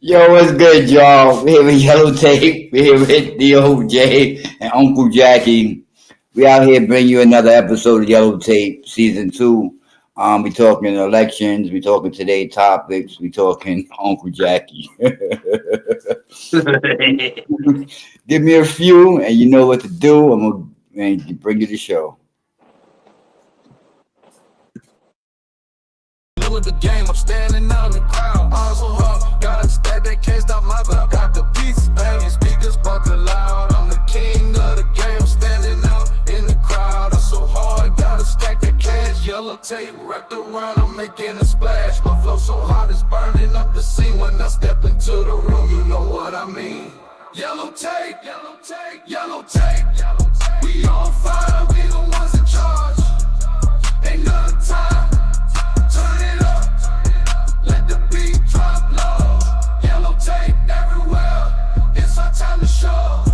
Yo, what's good, y'all? We here with Yellow Tape. We here with DOJ and Uncle Jacky. We out here bring you another episode of Yellow Tape, season two. We talking elections. We talking today topics. We talking Uncle Jacky. Give me a few, and you know what to do. I'm gonna bring you the show. New in the game, I'm standing out in the crowd. Also hard, gotta stack that can't stop my vibe. Got the beats banging, speakers bumping loud. I'm the king of the game, I'm standing out in the crowd. I'm so hard, gotta stack that cash. Yellow tape wrapped around, I'm making a splash. My flow so hot, it's burning up the scene. When I step into the room, you know what I mean. Yellow tape, yellow tape, yellow tape, yellow tape. We on fire, we the ones in charge. Ain't none time. Turn it up, let the beat drop low. Yellow tape everywhere, it's our time to show.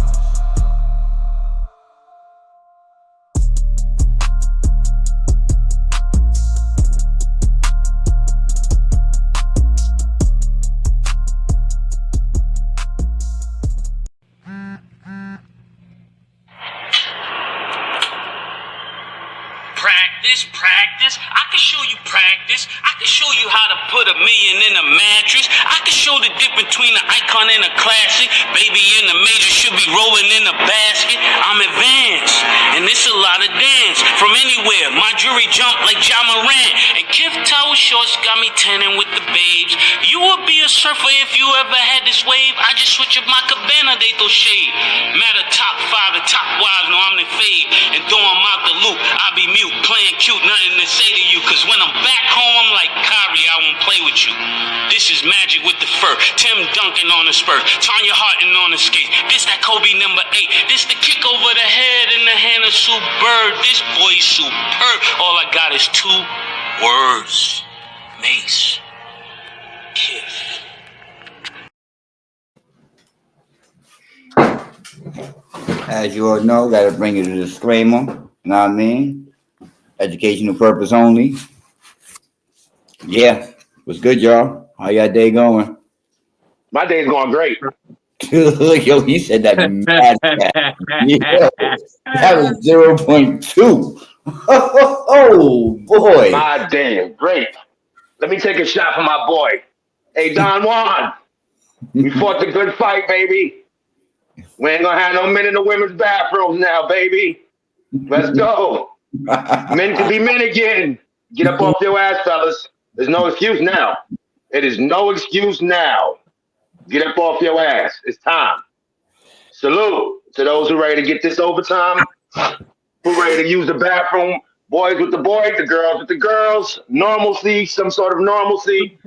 Practice. I can show you practice. I can show you how to put a million in a mattress. I can show the difference between an icon and a classic. Baby in the major should be rolling in a basket. I'm advanced, and it's a lot of dance. From anywhere, my jewelry jump like Ja Morant. And Kif Toe shorts got me tanning with the babes. You would be a surfer if you ever had this wave. I just switch up my cabana, they throw shade. Matter top five, the top wives know I'm the fade. And though I'm out the loop, I be mute, playing cute, nothing to say to you. Cause when I'm back home, I'm like Kyrie, I won't play with you. This is magic with the fur. Tim Duncan on the spur. Tanya Harton on the skate. This that Kobe number 8. This the kick over the head in the hand of Sue Bird. This boy's superb. All I got is 2 words. Mace. Kiff. As you all know, gotta bring you the disclaimer. You know what I mean? Educational purpose only. Yeah, what's good, y'all? How y'all day going? My day's going great. Yo, he said that mad fast. Yo, that was 0.2. Oh boy. My day is great. Let me take a shot for my boy. Hey, Don Juan, we fought the good fight, baby. We ain't gonna have no men in the women's bathrooms now, baby. Let's go. Men to be men again. Get up off your ass, fellas. There's no excuse now. It is no excuse now. Get up off your ass. It's time. Salute to those who ready to get this overtime, who ready to use the bathroom. Boys with the boys, the girls with the girls. Normalcy, some sort of normalcy.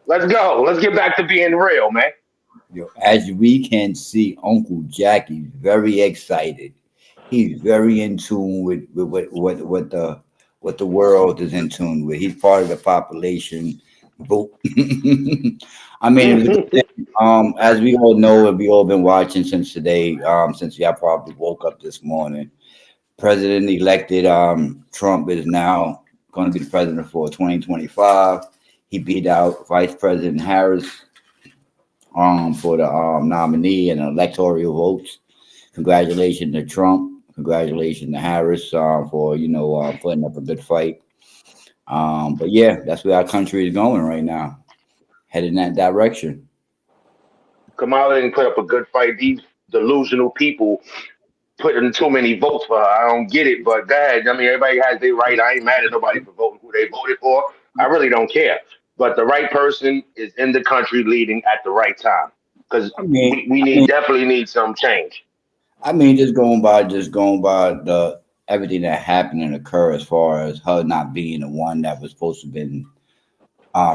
Let's go. Let's get back to being real, man. Yo, as we can see, Uncle Jackie's very excited. He's very in tune with what the world is in tune with. He's part of the population vote. I mean, as we all know, and we all been watching since today, since y'all probably woke up this morning. President-elected Trump is now going to be the president for 2025. He beat out Vice President Harris for the nominee and electoral votes. Congratulations to Trump. Congratulations to Harris for putting up a good fight. But yeah, that's where our country is going right now, heading that direction. Kamala didn't put up a good fight. These delusional people put in too many votes for her. I don't get it, but go ahead. I mean, everybody has their right. I ain't mad at nobody for voting who they voted for. I really don't care. But the right person is in the country leading at the right time. Because we definitely need some change. I mean, just going by the everything that happened and occurred as far as her not being the one that was supposed to have been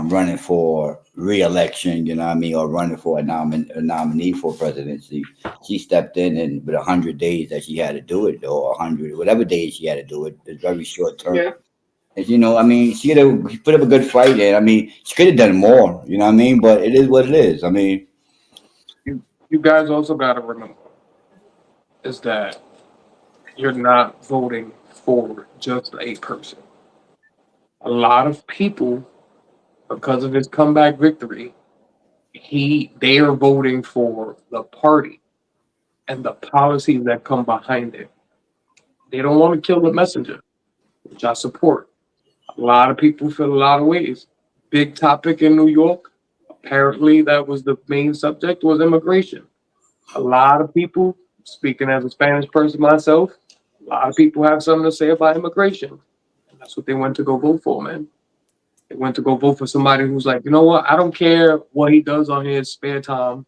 running for re-election, you know what I mean, or running for a nominee for presidency. She stepped in and with 100 days that she had to do it, or 100, whatever days she had to do it, it's very short term. Yeah. And, I mean, she put up a good fight, and I mean, she could have done more, you know what I mean, but it is what it is. I mean, you guys also got to remember is that you're not voting for just a person. A lot of people, because of his comeback victory, they are voting for the party and the policies that come behind it. They don't want to kill the messenger, which I support. A lot of people feel a lot of ways. Big topic in New York. Apparently, that was the main subject was immigration. A lot of people, speaking as a Spanish person myself, a lot of people have something to say about immigration. And that's what they went to go vote for, man. They went to go vote for somebody who's like, you know what? I don't care what he does on his spare time.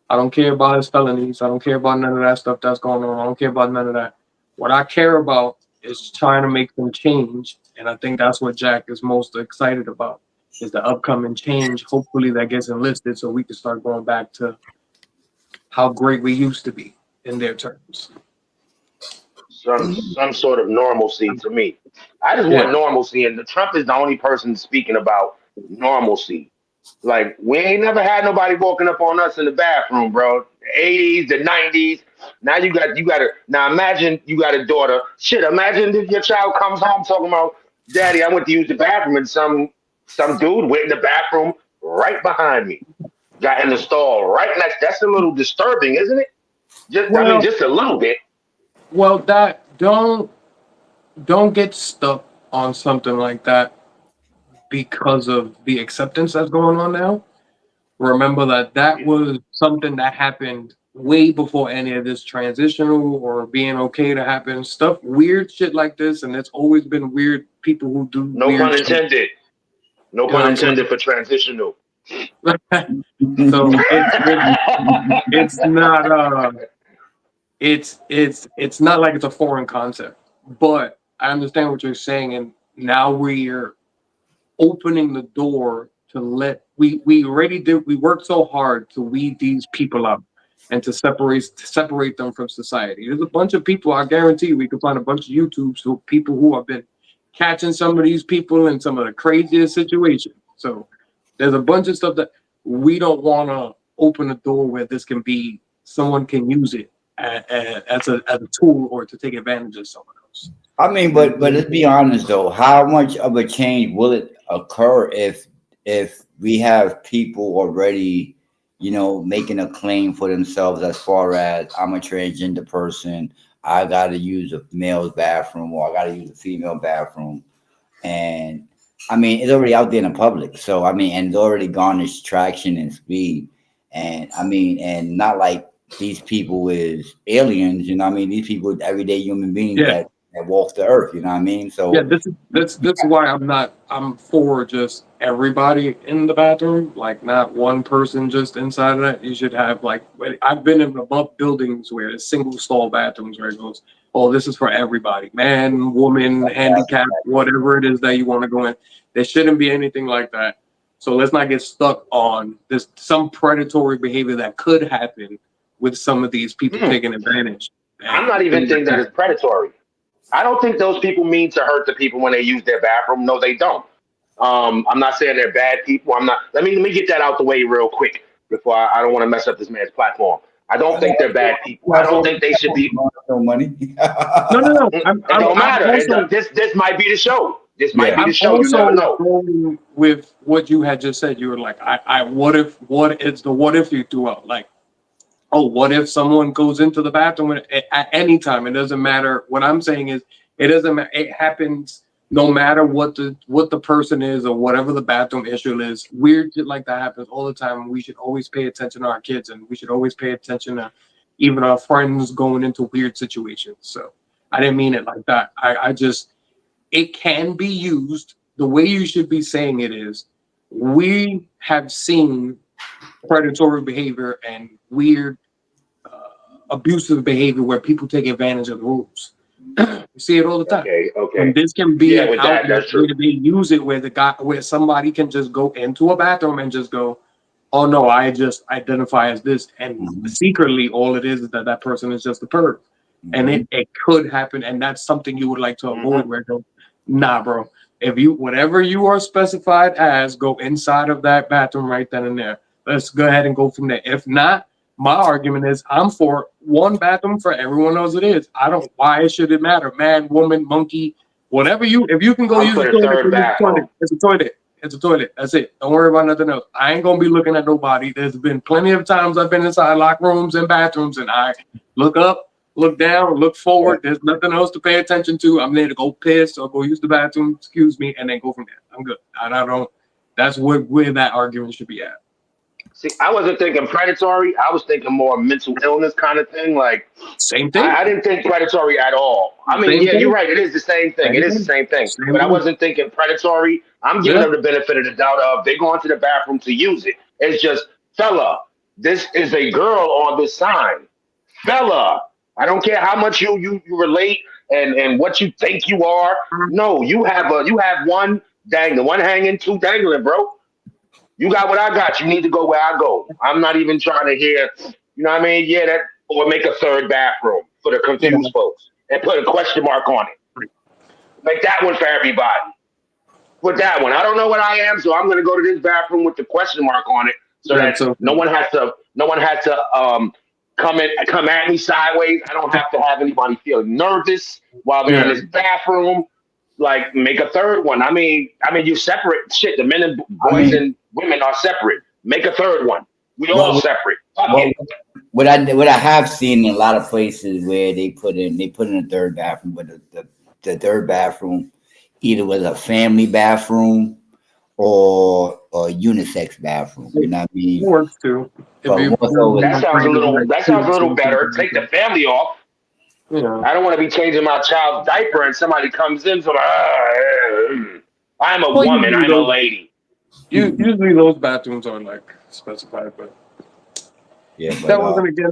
I don't care about his felonies. I don't care about none of that stuff that's going on. I don't care about none of that. What I care about is trying to make them change. And I think that's what Jack is most excited about is the upcoming change. Hopefully that gets enlisted so we can start going back to how great we used to be in their terms. Some sort of normalcy to me. I just Yeah. want normalcy, and Trump is the only person speaking about normalcy. Like we ain't never had nobody walking up on us in the bathroom, bro. The 80s, the 90s. Now you got to now imagine you got a daughter. Shit, imagine if your child comes home talking about, Daddy, I went to use the bathroom, and some dude went in the bathroom right behind me. Got in the stall right next. That's a little disturbing, isn't it? Just I mean, Well, just a little bit. that don't get stuck on something like that because of the acceptance that's going on now. Remember that was something that happened way before any of this transitional or being okay to happen. Stuff, weird shit like this, and it's always been weird people who do No weird pun shit. intended. No You know pun what I'm saying? intended for transitional. So it's not it's not like it's a foreign concept. But I understand what you're saying, and now we're opening the door to let we already did we worked so hard to weed these people out and to separate them from society. There's a bunch of people, I guarantee we can find a bunch of YouTubes who people who have been catching some of these people in some of the craziest situations. So there's a bunch of stuff that we don't want to open a door where this can be someone can use it as a tool or to take advantage of someone else. I mean, but let's be honest though. How much of a change will it occur if we have people already, making a claim for themselves as far as I'm a transgender person, I got to use a male's bathroom or I got to use a female bathroom, and I mean it's already out there in the public. So I mean, and it's already garnished traction and speed, and I mean, and not like these people is aliens. I mean, these people everyday human beings Yeah. that walk the earth. You know what I mean? Yeah, So this is why I'm for just everybody in the bathroom, like not one person just inside of that. You should have like I've been in above buildings where it's single stall bathrooms where it goes, oh, this is for everybody, man, woman, handicap, whatever it is that you want to go in. There shouldn't be anything like that. So let's not get stuck on this some predatory behavior that could happen with some of these people Hmm. taking advantage. I'm And not even things like thinking that that. it's predatory. I don't think those people mean to hurt the people when they use their bathroom. No, they don't. I'm not saying they're bad people. I'm not. Let me get that out the way real quick before I don't want to mess up this man's platform. I don't think they're bad people. I don't think they should be. no money. No, no, no. It don't I'm matter. also This might be the show. This might Yeah. be the I'm show. You never also know. going with what you had just said. You were like, what it's the what if you threw out. Like, oh, what if someone goes into the bathroom at any time? It doesn't matter. What I'm saying is, it doesn't matter. It happens no matter what the person is or whatever the bathroom issue is. Weird shit like that happens all the time. And we should always pay attention to our kids, and we should always pay attention to even our friends going into weird situations. So I didn't mean it like that. I just it can be used the way you should be saying it is. We have seen predatory behavior and weird abusive behavior where people take advantage of the rules. You see it all the time. Okay. Okay. And this can be Yeah, an with that, outlet that's where true. they use it where somebody can just go into a bathroom and just go, oh no, I just identify as this. And Mhm. secretly all it is that that person is just a perv. And Mhm. it could happen, and that's something you would like to Hmm. avoid where go, nah, bro. If you whatever you are specified as, go inside of that bathroom right then and there. Let's go ahead and go from there. If not, my argument is I'm for one bathroom for everyone else it is. I don't why should it matter? Man, woman, monkey, whatever you if you can go I'm use for a the toilet, go third use a toilet. bathroom. It's a toilet. It's a toilet. That's it. Don't worry about nothing else. I ain't gonna be looking at nobody. There's been plenty of times I've been inside locker rooms and bathrooms, and I look up, look down, look forward. There's nothing else to pay attention to. I'm there to go piss or go use the bathroom, excuse me, and then go from there. I'm good. I don't. That's where that argument should be at. See, I wasn't thinking predatory. I was thinking more mental illness kind of thing. Like, Same thing. I didn't think predatory at all. I mean, Same yeah, thing. you're right. It is the same thing. It is the same thing. Same But I thing. wasn't thinking predatory. I'm giving Yeah. them the benefit of the doubt of they go into the bathroom to use it. It's just, fella, this is a girl on this sign. Fella, I don't care how much you relate and what you think you are. No, you have one dangling, one hanging, two dangling, bro. You got what I got. You need to go where I go. I'm not even trying to hear, you know what I mean? Yeah, that or make a third bathroom for the Yeah. confused folks and put a question mark on it. Make that one for everybody. Put that one. I don't know what I am, so I'm gonna go to this bathroom with the question mark on it so That's that okay. no one has to come at me sideways. I don't have to have anybody feel nervous while they're in Yeah. this bathroom. Like make a third one. I mean, you separate shit. The men and I boys mean, and women are separate. Make a third one. We all what, separate. Fuck what, it. what I have seen in a lot of places where they put in a third bathroom, but the third bathroom either was a family bathroom or a unisex bathroom. You know what I It mean? works too. If But you more so with That sounds a little. That sounds a little better. Take the family off. you know. I don't want to be changing my child's diaper and somebody comes in. So I'm a Well, woman. I'm a lady. usually those bathrooms are like specified, but yeah, but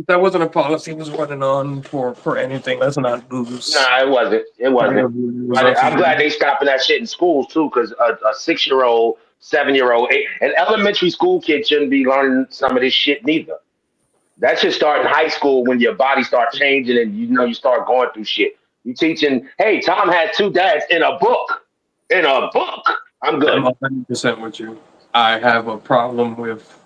that wasn't a policy was running on for anything. Let's not lose. Nah, it wasn't. It wasn't. But I'm glad they stopping that shit in schools too, because a 6-year-old, 7-year-old, an elementary school kid shouldn't be learning some of this shit neither. That should start in high school when your body starts changing and you start going through shit. You teaching, hey, Tom had two dads in a book. In a book. I'm good. I'm 100% with you. I have a problem with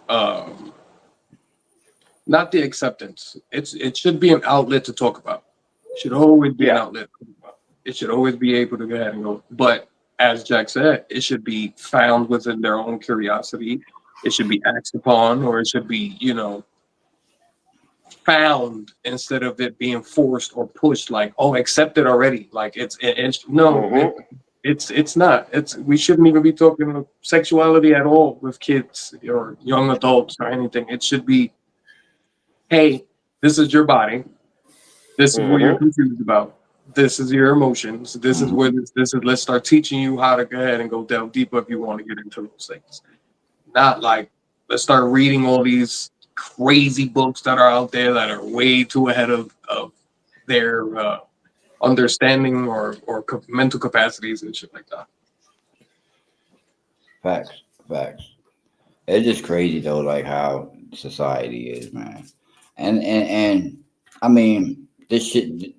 not the acceptance. It should be an outlet to talk about. It should always be an Yeah. outlet to talk about. It should always be able to go ahead and go. But as Jack said, it should be found within their own curiosity. It should be acted upon, or it should be, found instead of it being forced or pushed. Like, oh, accept it already. Like it's no, Mhm. it's not. We shouldn't even be talking about sexuality at all with kids or young adults or anything. It should be, hey, this is your body. This is what you're Mhm. confused about. This is your emotions. This is where this is. Let's start teaching you how to go ahead and go delve deeper if you want to get into those things. Not like let's start reading all these crazy books that are out there that are way too ahead of their understanding or mental capacities and shit like that. facts. It's just crazy though, like how society is, man. And I mean, this shit,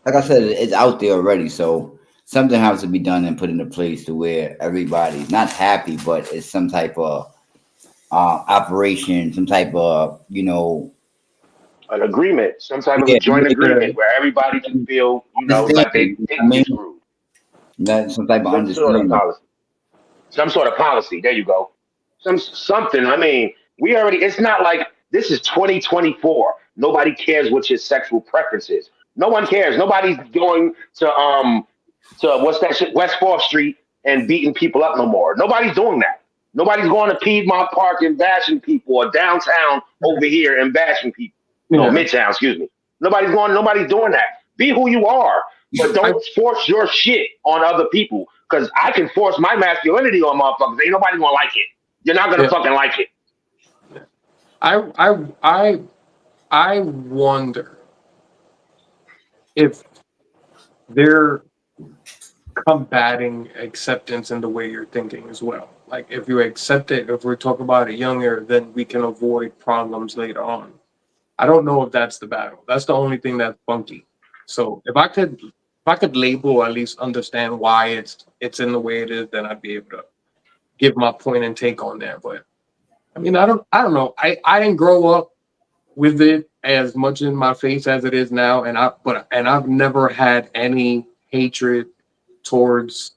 like I said, it's out there already. So something has to be done and put into place to where everybody's not happy, but it's some type of operation, some type of An agreement, some type of a yeah, joint yeah, agreement where everybody can feel, like they understanding. I didn't get mean, screwed. some type of Some sort of understanding. policy. Some sort of policy. There you go. Something. I mean, we already. It's not like this is 2024. Nobody cares what your sexual preference is. No one cares. Nobody's going to what's that shit, West 4th Street and beating people up no more. Nobody's doing that. Nobody's going to Piedmont Park and bashing people or downtown over here and bashing people. No, Yeah. Midtown, excuse me. Nobody's doing that. Be who you are, but don't force your shit on other people. Because I can force my masculinity on motherfuckers. Ain't nobody gonna like it. You're not gonna fucking like it. I wonder if they're combating acceptance in the way you're thinking as well. Like if you accept it, if we're talking about it younger, then we can avoid problems later on. I don't know if that's the battle. That's the only thing that's funky. So if I could label or at least understand why it's in the way it is, then I'd be able to give my point and take on there. But I mean, I don't know. I didn't grow up with it as much in my face as it is now, and I've never had any hatred towards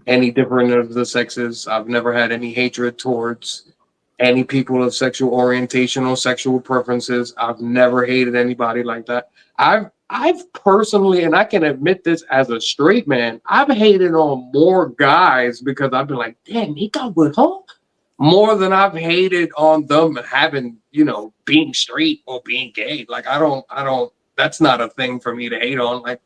any different of the sexes. I've never had any hatred towards any people of sexual orientation or sexual preferences. I've never hated anybody like that. I've personally, and I can admit this as a straight man, I've hated on more guys because I've been like, damn, he got with her more than I've hated on them having, being straight or being gay. Like I don't. That's not a thing for me to hate on. Like,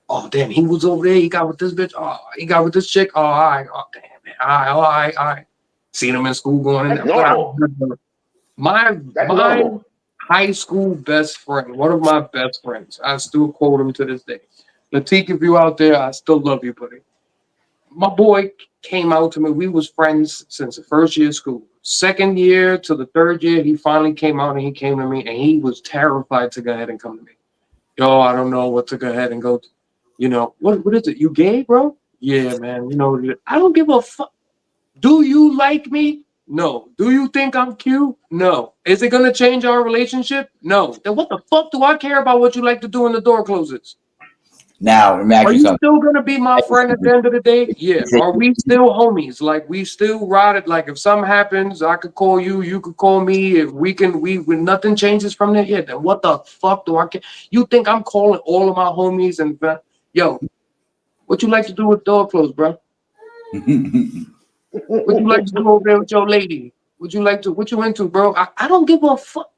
oh damn, he was over there. He got with this bitch. Oh, he got with this chick. Oh, all right. Oh damn, man. All right. Seen him in school going in That's there. But normal. My That's my normal. high school best friend, one of my best friends, I still quote him to this day. Latik, if you out there, I still love you, buddy. My boy came out to me. We was friends since the first year of school. Second year to the third year, he finally came out and he came to me and he was terrified to go ahead and come to me. Yo, I don't know what to go ahead and go to. What is it? You gay, bro? Yeah, man. I don't give a fuck. Do you like me? No. Do you think I'm cute? No. Is it gonna change our relationship? No. Then what the fuck do I care about what you like to do when the door closes? Now, let me ask Are you you something. still gonna be my friend at the end of the day? Yeah. Are we still homies? Like we still ride it? Like if something happens, I could call you, you could call me. If when nothing changes from there, yeah, then what the fuck do I care? You think I'm calling all of my homies and yo, what you like to do with door closed, bro? What you like to do over there with your lady? What you into, bro? I don't give a fuck.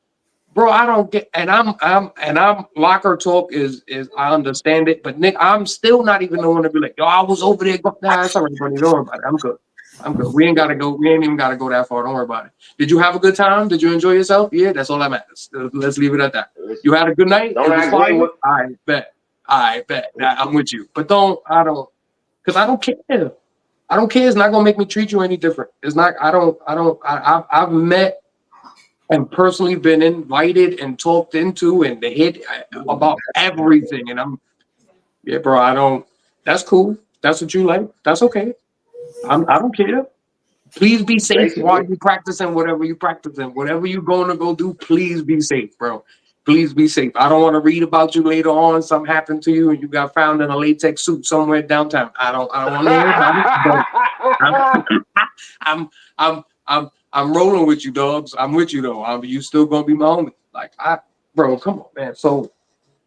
Bro, I don't get, and I'm locker talk is I understand it, but Nick, I'm still not even the one to be like, yo, I was over there. Nah, it's all right, buddy. Don't worry about it. I'm good. I'm good. We ain't gotta go. We ain't even gotta go that far. Don't worry about it. Did you have a good time? Did you enjoy yourself? Yeah, that's all that matters. Let's leave it at that. You had a good night. Don't It was ask me fire. what. I bet. I bet. Nah, I'm with you, but because I don't care. I don't care. It's not gonna make me treat you any different. It's not. I don't. I don't. I've met and personally been invited and talked into and hit about everything. And yeah, bro, I don't, that's cool. That's what you like. That's okay. I don't care. Please be safe while Basically, you practicing whatever you practicing. Whatever you're going to go do, please be safe, bro. Please be safe. I don't want to read about you later on. Something happened to you and you got found in a latex suit somewhere downtown. I don't want to hear about it. But I'm, I'm rolling with you, dogs. I'm with you though. You still gonna be my homie. Bro, come on, man. So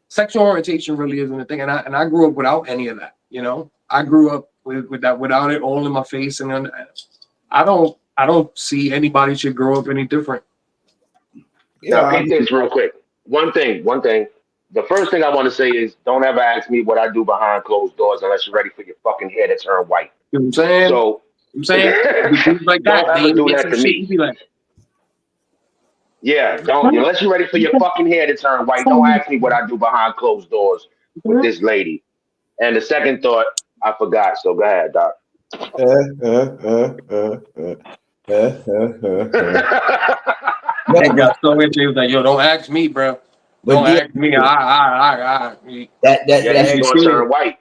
sexual orientation really isn't a thing, and I grew up without any of that. I grew up with that without it all in my face, and then I don't see anybody should grow up any different. Yeah, now I peep mean, this real quick. One thing. The first thing I want to say is don't ever ask me what I do behind closed doors unless you're ready for your fucking hair to turn white. You know what I'm saying? So I'm saying do things like don't that. Then ever you do get that some to shit. You me. be like, Yeah, don't what? unless you're ready for your fucking hair to turn white. Don't ask me what I do behind closed doors with this lady. And the second thought, I forgot. So go ahead, Doc. no, Nick got so into it. He was like, yo, don't ask me, bro. Don't but yeah, ask me. I. Your You hair be gonna serious. turn white.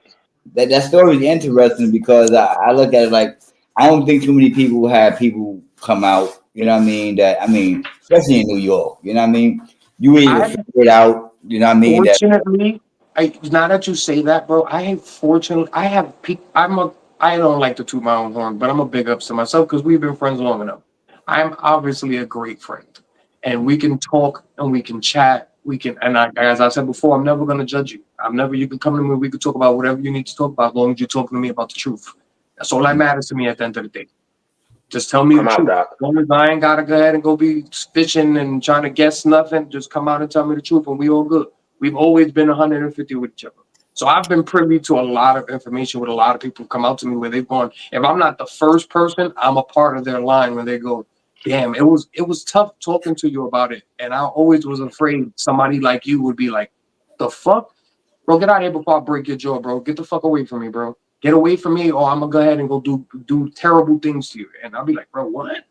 that story is interesting because I look at it like I don't think too many people have people come out. You know what I mean? That I mean, especially in New York. You know what I mean? You either I figure it out. You know what I mean? That fortunately, now that you say that, bro, I have people. I don't like to toot my own horn, but I'm a big ups to myself because we've been friends long enough. I'm obviously a great friend, and we can talk and we can chat. As I said before, I'm never gonna judge you. I'm never. You can come to me. We can talk about whatever you need to talk about, as long as you're talking to me about the truth. That's all that matters to me at the end of the day. Just tell me the Come out, truth. Doc. As long as I ain't gotta go ahead and go be fishing and trying to guess nothing, just come out and tell me the truth, and we all good. We've always been 150 with each other. So I've been privy to a lot of information with a lot of people who come out to me where they've gone, if I'm not the first person, I'm a part of their line where they go, damn, it was tough talking to you about it. And I always was afraid somebody like you would be like, the fuck? Bro, get out of here before I break your jaw, bro. Get the fuck away from me, bro. Get away from me, or I'm gonna go ahead and go do terrible things to you. And I'll be like, bro, what?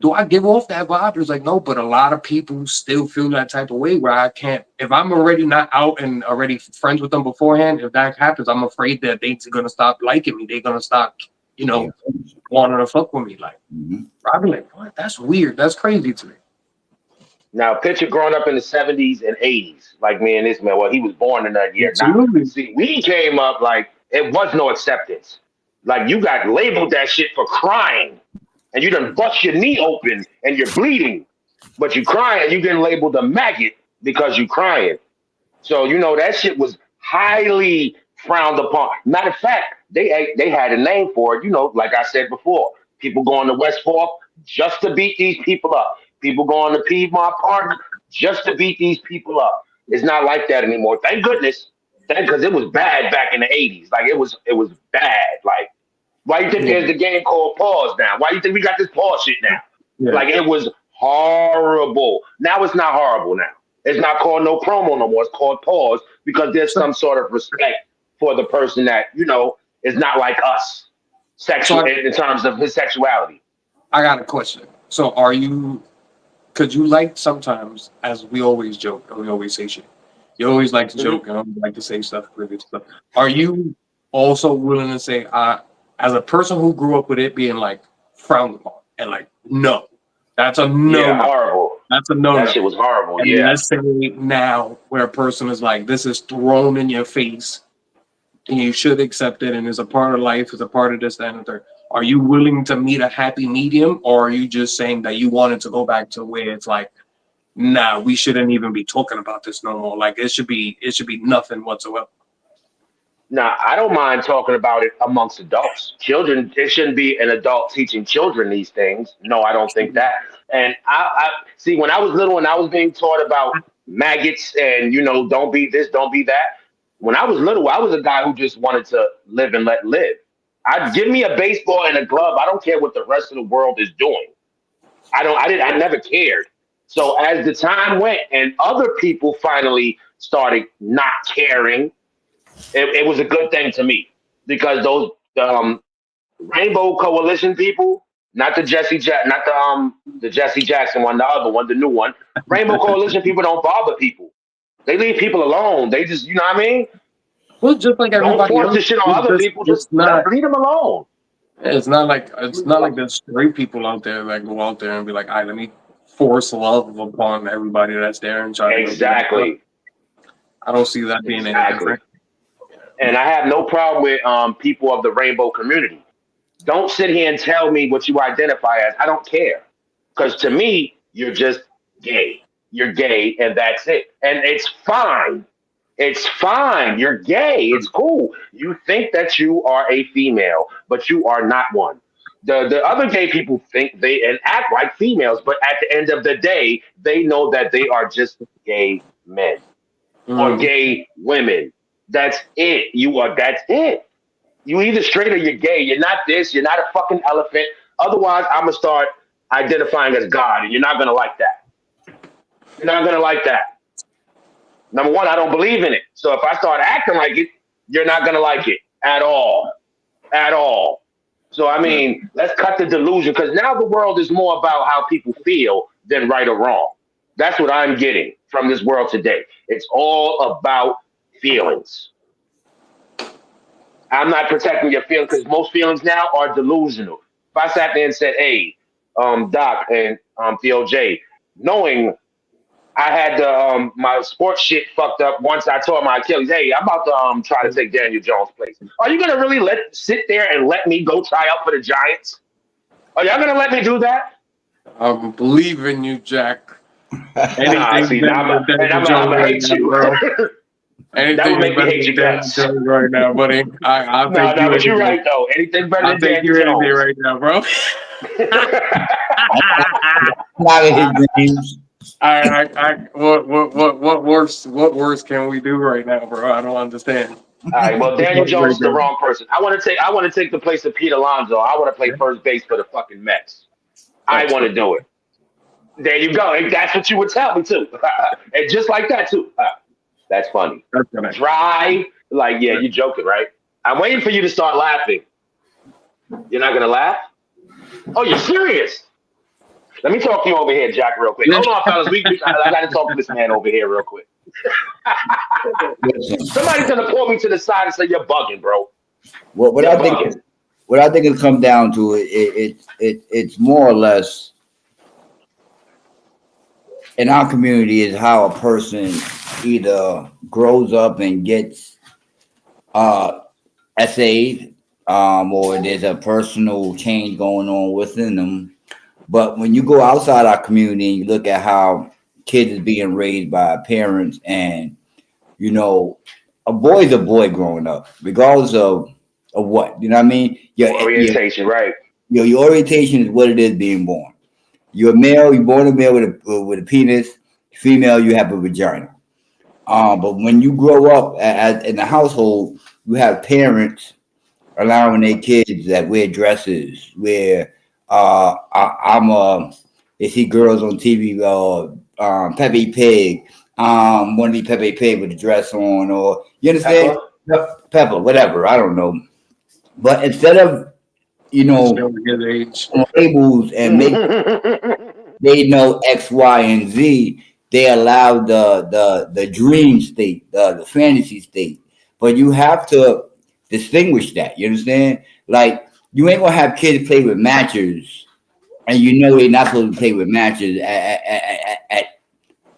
Do I give off that vibe? It's like, no, but a lot of people still feel that type of way where I can't, if I'm already not out and already friends with them beforehand, if that happens, I'm afraid that they're gonna stop liking me. They're gonna stop, yeah. wanting to fuck with me. Like, Mhm. I'll be like, what? That's weird. That's crazy to me. Now picture growing up in the 70s and 80s, like me and this man. Well, he was born in that year. Now, Absolutely. see, we came up like it was no acceptance. Like you got labeled that shit for crying, and you done bust your knee open and you're bleeding, but you crying. You getting labeled a maggot because you crying. So that shit was highly frowned upon. Matter of fact, they had a name for it. Like I said before, people going to West Fork just to beat these people up. People going to Piedmont Park just to beat these people up. It's not like that anymore. Thank goodness. Because it was bad back in the '80s. Like it was bad. Like why you think Yeah, there's the game called pause now? Why you think we got this pause shit now? yeah. Like it was horrible. Now it's not horrible now. It's not called no promo no more. It's called pause because there's So, some sort of respect for the person that, is not like us. so Sexual in terms of his sexuality. I got a question. So could you like sometimes, as we always joke and we always say shit, you always like to Hmm. joke and always like to say stuff, really stuff. Are you also willing to say, as a person who grew up with it being like frowned upon and like, no, that's a no Yeah, no. horrible. That's a no That no. shit was horrible. And Yeah. let's say now where a person is like, this is thrown in your face and you should accept it and it's a part of life, it's a part of this, that, and the third. Are you willing to meet a happy medium, or are you just saying that you wanted to go back to where it's like, nah, we shouldn't even be talking about this no more. Like it should be nothing whatsoever. Now, I don't mind talking about it amongst adults. Children, it shouldn't be an adult teaching children these things. No, I don't think that. And I see when I was little and I was being taught about maggots and don't be this, don't be that. When I was little, I was a guy who just wanted to live and let live. I'd give me a baseball and a glove. I don't care what the rest of the world is doing. I never cared. So as the time went and other people finally started not caring, it was a good thing to me because those Rainbow Coalition people, not the not the Jesse Jackson one, the other one, the new one. Rainbow Coalition people don't bother people. They leave people alone. They just, what I mean? Well, just like Don't everybody force else, the shit on other people. Just it's not. leave them alone. It's not like there's straight people out there that go out there and be like, "I let me force love upon everybody that's there and try to make it." Exactly, I don't see that being any exactly. different. And I have no problem with people of the rainbow community. Don't sit here and tell me what you identify as. I don't care. Because to me, you're just gay. You're gay, and that's it. And it's fine. It's fine. You're gay. It's cool. You think that you are a female, but you are not one. The other gay people think they and act like females, but at the end of the day, they know that they are just gay men or Mm. gay women. That's it. That's it. You either straight or you're gay. You're not this. You're not a fucking elephant. Otherwise, I'm gonna start identifying as God, and you're not gonna like that. You're not gonna like that. Number one, I don't believe in it. So if I start acting like it, you're not gonna like it at all, at all. So I mean, let's cut the delusion because now the world is more about how people feel than right or wrong. That's what I'm getting from this world today. It's all about feelings. I'm not protecting your feelings because most feelings now are delusional. If I sat there and said, "Hey, Doc and Theo J," knowing I had my sports shit fucked up once I tore my Achilles. Hey, I'm about to try to take Daniel Jones' place. Are you gonna really sit there and let me go try out for the Giants? Are y'all gonna let me do that? I believe in you, Jack. Nah, Anything see, better now than Daniel I'm Jones gonna right hate now, you. bro. That would Anything is make me better hate than you Daniel guts. Jones right now, buddy. I'll No, take no, you but any you're day. right though. Anything better I'll than take Daniel you any day Jones? right now, bro. Not in his dreams. What worse can we do right now, bro? I don't understand. All right, well, Daniel Jones Right is the there. wrong person. I want to take the place of Pete Alonso. I want to play first base for the fucking Mets. I That's want right. to do it. There you go. And that's what you would tell me too. And just like that too. That's funny. That's right. Dry, like yeah, you joking, right? I'm waiting for you to start laughing. You're not gonna laugh? Oh, you're serious? Let me talk to you over here, Jack, real quick. Hold on, fellas. I got to talk to this man over here real quick. Listen, Somebody's gonna pull me to the side and say you're bugging, bro. what You're I think bugging. it come down to it's more or less in our community is how a person either grows up and gets uh essayed, or there's a personal change going on within them. But when you go outside our community and you look at how kids is being raised by parents, and you know, a boy's a boy growing up, regardless of what, you know what I mean. Orientation, right? Your orientation is what it is being born. You're a male. You're born a male with a penis. Female, you have a vagina. But when you grow up in the household, you have parents allowing their kids that wear dresses, wear I'm they see girls on TV, Pepe Pig, one of the Pepe Pig with a dress on, or you understand, Pepper. Pepper, whatever, I don't know. But instead of It's never get age. labels and make they know X, Y, and Z. They allow the dream state, the fantasy state. But you have to distinguish that. You understand? Like you ain't gonna have kids play with matches, and you know they're not supposed to play with matches at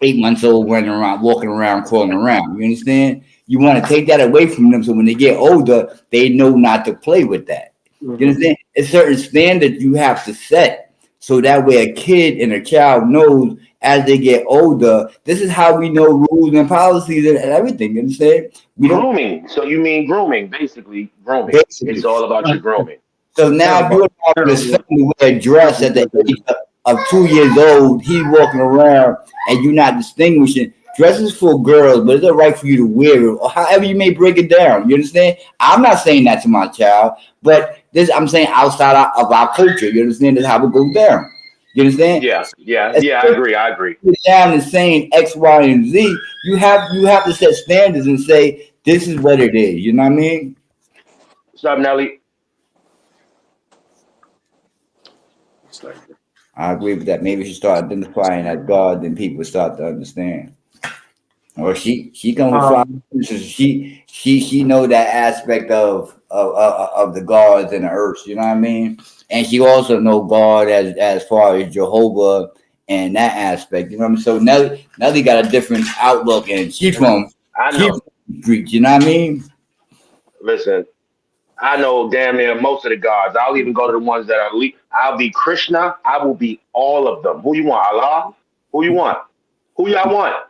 8 months old, running around, walking around, crawling around. You understand? You want to take that away from them, so when they get older, they know not to play with that. You Mhm. understand? It's certain standards you have to set, so that way a kid and a child knows as they get older. This is how we know rules and policies and everything. You understand? We don't Grooming. So you mean grooming, basically grooming. It's basically. all about your grooming. So now, if you Terrible. allow your son Terrible. to wear a dress at the age of 2 years old, he's walking around and you're not distinguishing. Dresses for girls, but it's all right for you to wear it, or however you may break it down. You understand? I'm not saying that to my child, but this I'm saying outside of our culture. You understand? That's how it goes down. You understand? Yeah, yeah, As yeah. I soon as agree. I agree. you get down and saying X, Y, and Z, you have to set standards and say this is what it is. You know what I mean? What's up, Nelly? It's like, I agree with that. Maybe she start identifying as God, then people start to understand. Or she come with five um, senses. She know that aspect of the gods and the earth. You know what I mean? And she also know God as far as Jehovah and that aspect. You know what I mean? So Nelly got a different outlook, and I she know. from the streets. You know what I mean? Listen, I know damn near most of the gods. I'll even go to the ones that are I'll be Krishna. I will be all of them. Who you want? Allah? Who you want? Who y'all want?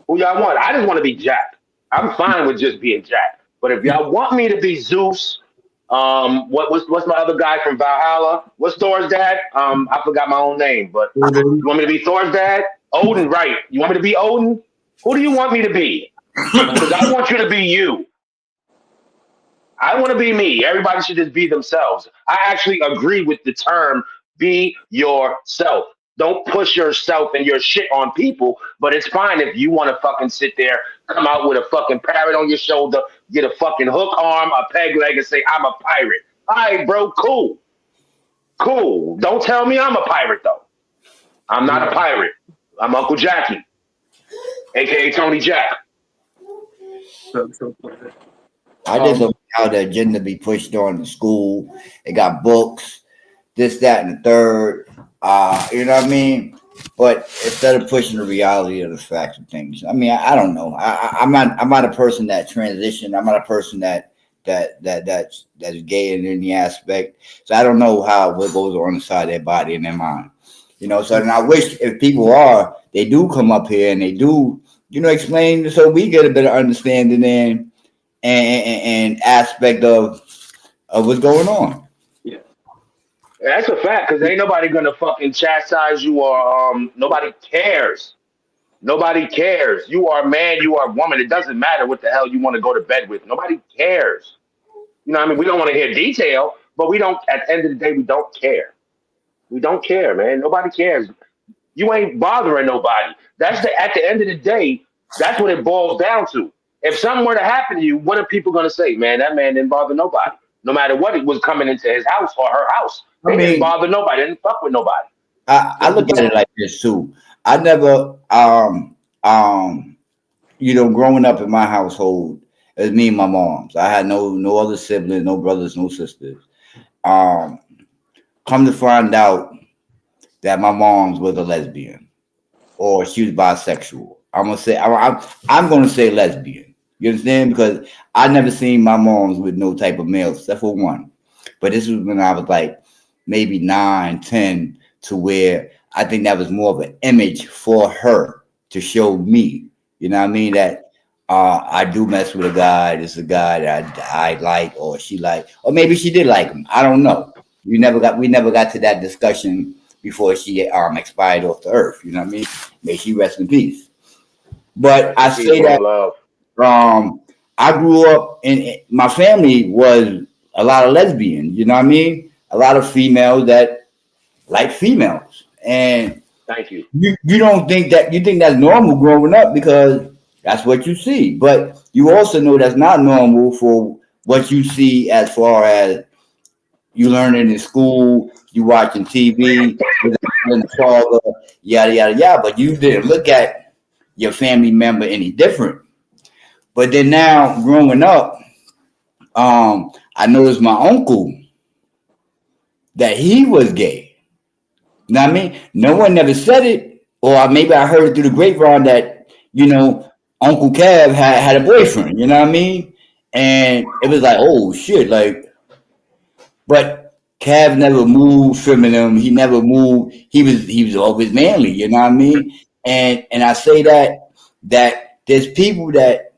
Who y'all want? I just want to be Jack. I'm fine with just being Jack. But if y'all want me to be Zeus, what's my other guy from Valhalla? What's Thor's dad? I forgot my own name, but you want me to be Thor's dad? Odin, right? You want me to be Odin? Who do you want me to be? Because I want you to be you. I want to be me. Everybody should just be themselves. I actually agree with the term be yourself. Don't push yourself and your shit on people, but it's fine if you want to fucking sit there, come out with a fucking parrot on your shoulder, get a fucking hook arm, a peg leg, and say, I'm a pirate. All right, bro, cool. Cool. Don't tell me I'm a pirate, though. I'm not a yeah. pirate. I'm Uncle Jacky, aka Tony Jack. So, I just don't um, know how the agenda be pushed on the school. They got books, this, that, and the third. You know what I mean? But instead of pushing the reality of the facts of things, I mean, I don't know. I'm not a person that transitioned. I'm not a person that's gay in any aspect. So I don't know how what goes on inside their body and their mind. You know, so and I wish if people are, they do come up here and they do, explain so we get a better understanding and aspect of what's going on. yeah. That's a fact, because ain't nobody gonna fucking chastise you or nobody cares. Nobody cares. You are a man, you are a woman. It doesn't matter what the hell you want to go to bed with. Nobody cares. You know what I mean? We don't want to hear detail, but we don't at the end of the day, we don't care. We don't care, man. Nobody cares. You ain't bothering nobody. That's the at the end of the day, that's what it boils down to. If something were to happen to you, what are people gonna say? Man, that man didn't bother nobody. No matter what it was coming into his house or her house. I They didn't mean, bother nobody, they didn't fuck with nobody. I look at it like this too. I never, growing up in my household, it was me and my moms. I had no other siblings, no brothers, no sisters. Um, Come to find out that my mom's was a lesbian or she was bisexual. I'm gonna say I'm gonna say lesbian. You understand? Because I never seen my moms with no type of males, except for one. But this was when I was like maybe 9, 10, to where I think that was more of an image for her to show me. You know what I mean? That I do mess with a guy. This is a guy that I like, or she like, or maybe she did like him. I don't know. We never got to that discussion before she expired off the earth. You know what I mean? May she rest in peace. But Rest I in peace, say one that love. I grew up in my family was a lot of lesbians. You know what I mean? A lot of females that like females, and Thank you. you don't think that you think that's normal growing up because that's what you see, but you also know that's not normal for what you see as far as you learning in school, you watching TV, you in the father, yada yada yada. But you didn't look at your family member any different. But then now growing up, I noticed my uncle that he was gay. You know what I mean? No one never said it, or maybe I heard it through the grapevine that Uncle Kev had a boyfriend. You know what I mean? And it was like, oh shit, like. But Kev never moved feminine. He never moved. He was always manly. You know what I mean? And I say that there's people that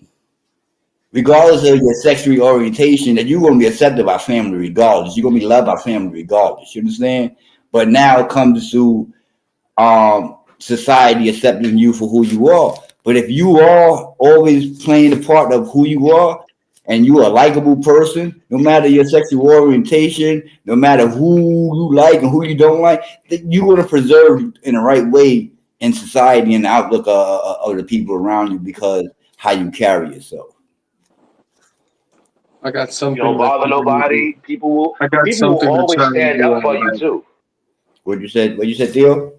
regardless of your sexual orientation, that you're gonna be accepted by family regardless. You're gonna be loved by family regardless. You understand? But now it comes to society accepting you for who you are. But if you are always playing the part of who you are and you're a likable person, no matter your sexual orientation, no matter who you like and who you don't like, you're going to preserve in the right way in society and the outlook of the people around you because how you carry yourself. I got You don't something to bother challenge you. nobody. I got People will something to always challenge stand you up for on, you Doc. too. What you said, Theo?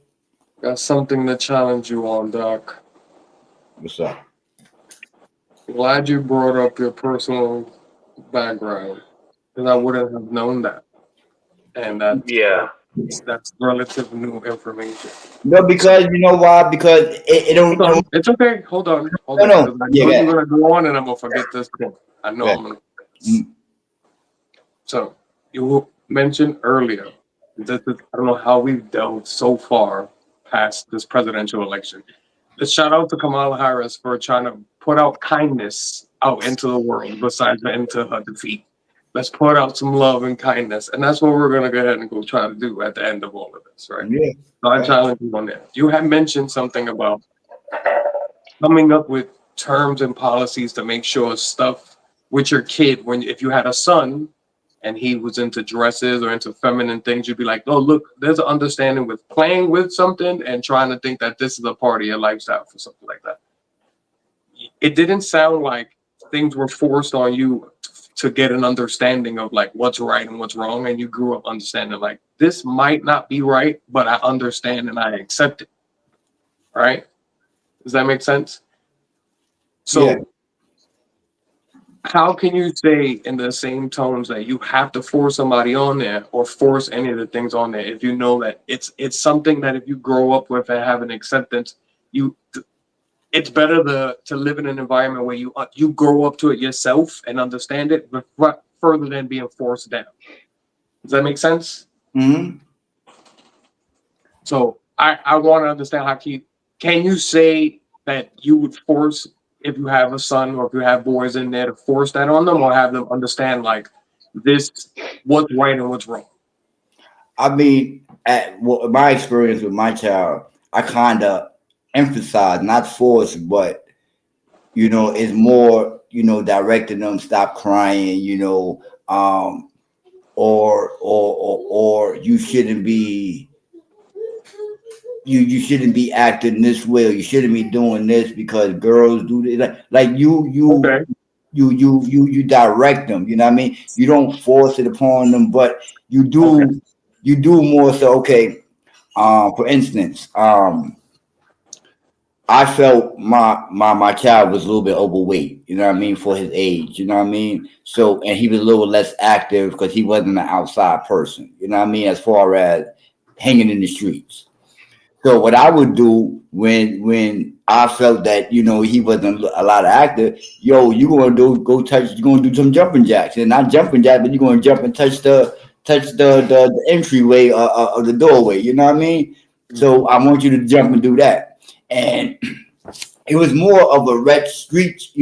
Got something to challenge you on, Doc. What's up? Glad you brought up your personal background, because I wouldn't have known that, and Yeah. that's relative new information. No, because you know why? Because it Hold don't. on, it's okay. Hold No, on, no. because I Yeah, know yeah, you're gonna go on, and I'm gonna forget this thing. I know yeah. I'm gonna. Mm. So you mentioned earlier that I don't know how we've delved so far past this presidential election. Let's shout out to Kamala Harris for trying to put out kindness out into the world besides into her defeat. Let's put out some love and kindness. And that's what we're going to go ahead and go try to do at the end of all of this, right? Yeah. So I challenge you on that. You had mentioned something about coming up with terms and policies to make sure stuff with your kid, when if you had a son and he was into dresses or into feminine things, you'd be like, oh, look, there's an understanding with playing with something and trying to think that this is a part of your lifestyle for something like that. It didn't sound like things were forced on you to get an understanding of like what's right and what's wrong. And you grew up understanding like this might not be right, but I understand and I accept it. Right? Does that make sense? So Yeah. how can you say in the same tones that you have to force somebody on there or force any of the things on there if you know that it's something that if you grow up with and have an acceptance, you it's better to live in an environment where you grow up to it yourself and understand it, but further than being forced down. Does that make sense? Hmm. So I want to understand how can you say that you would force if you have a son or if you have boys in there to force that on them or have them understand like this what's right and what's wrong? I mean, my experience with my child, I kind of emphasize, not force, but it's more, directing them, stop crying, or you shouldn't be, you shouldn't be acting this way, or you shouldn't be doing this because girls do this. Like Okay. you direct them. You know what I mean? You don't force it upon them, but you Okay. do more so. Okay. For instance, I felt my child was a little bit overweight, you know what I mean, for his age, you know what I mean? So, and he was a little less active because he wasn't an outside person, you know what I mean, as far as hanging in the streets. So what I would do when I felt that he wasn't a lot of actor. Yo, you gonna go touch? You gonna do some jumping jacks, and not jumping jacks, but you gonna jump and touch the entryway of the doorway. You know what I mean? So I want you to jump and do that. And it was more of a reach,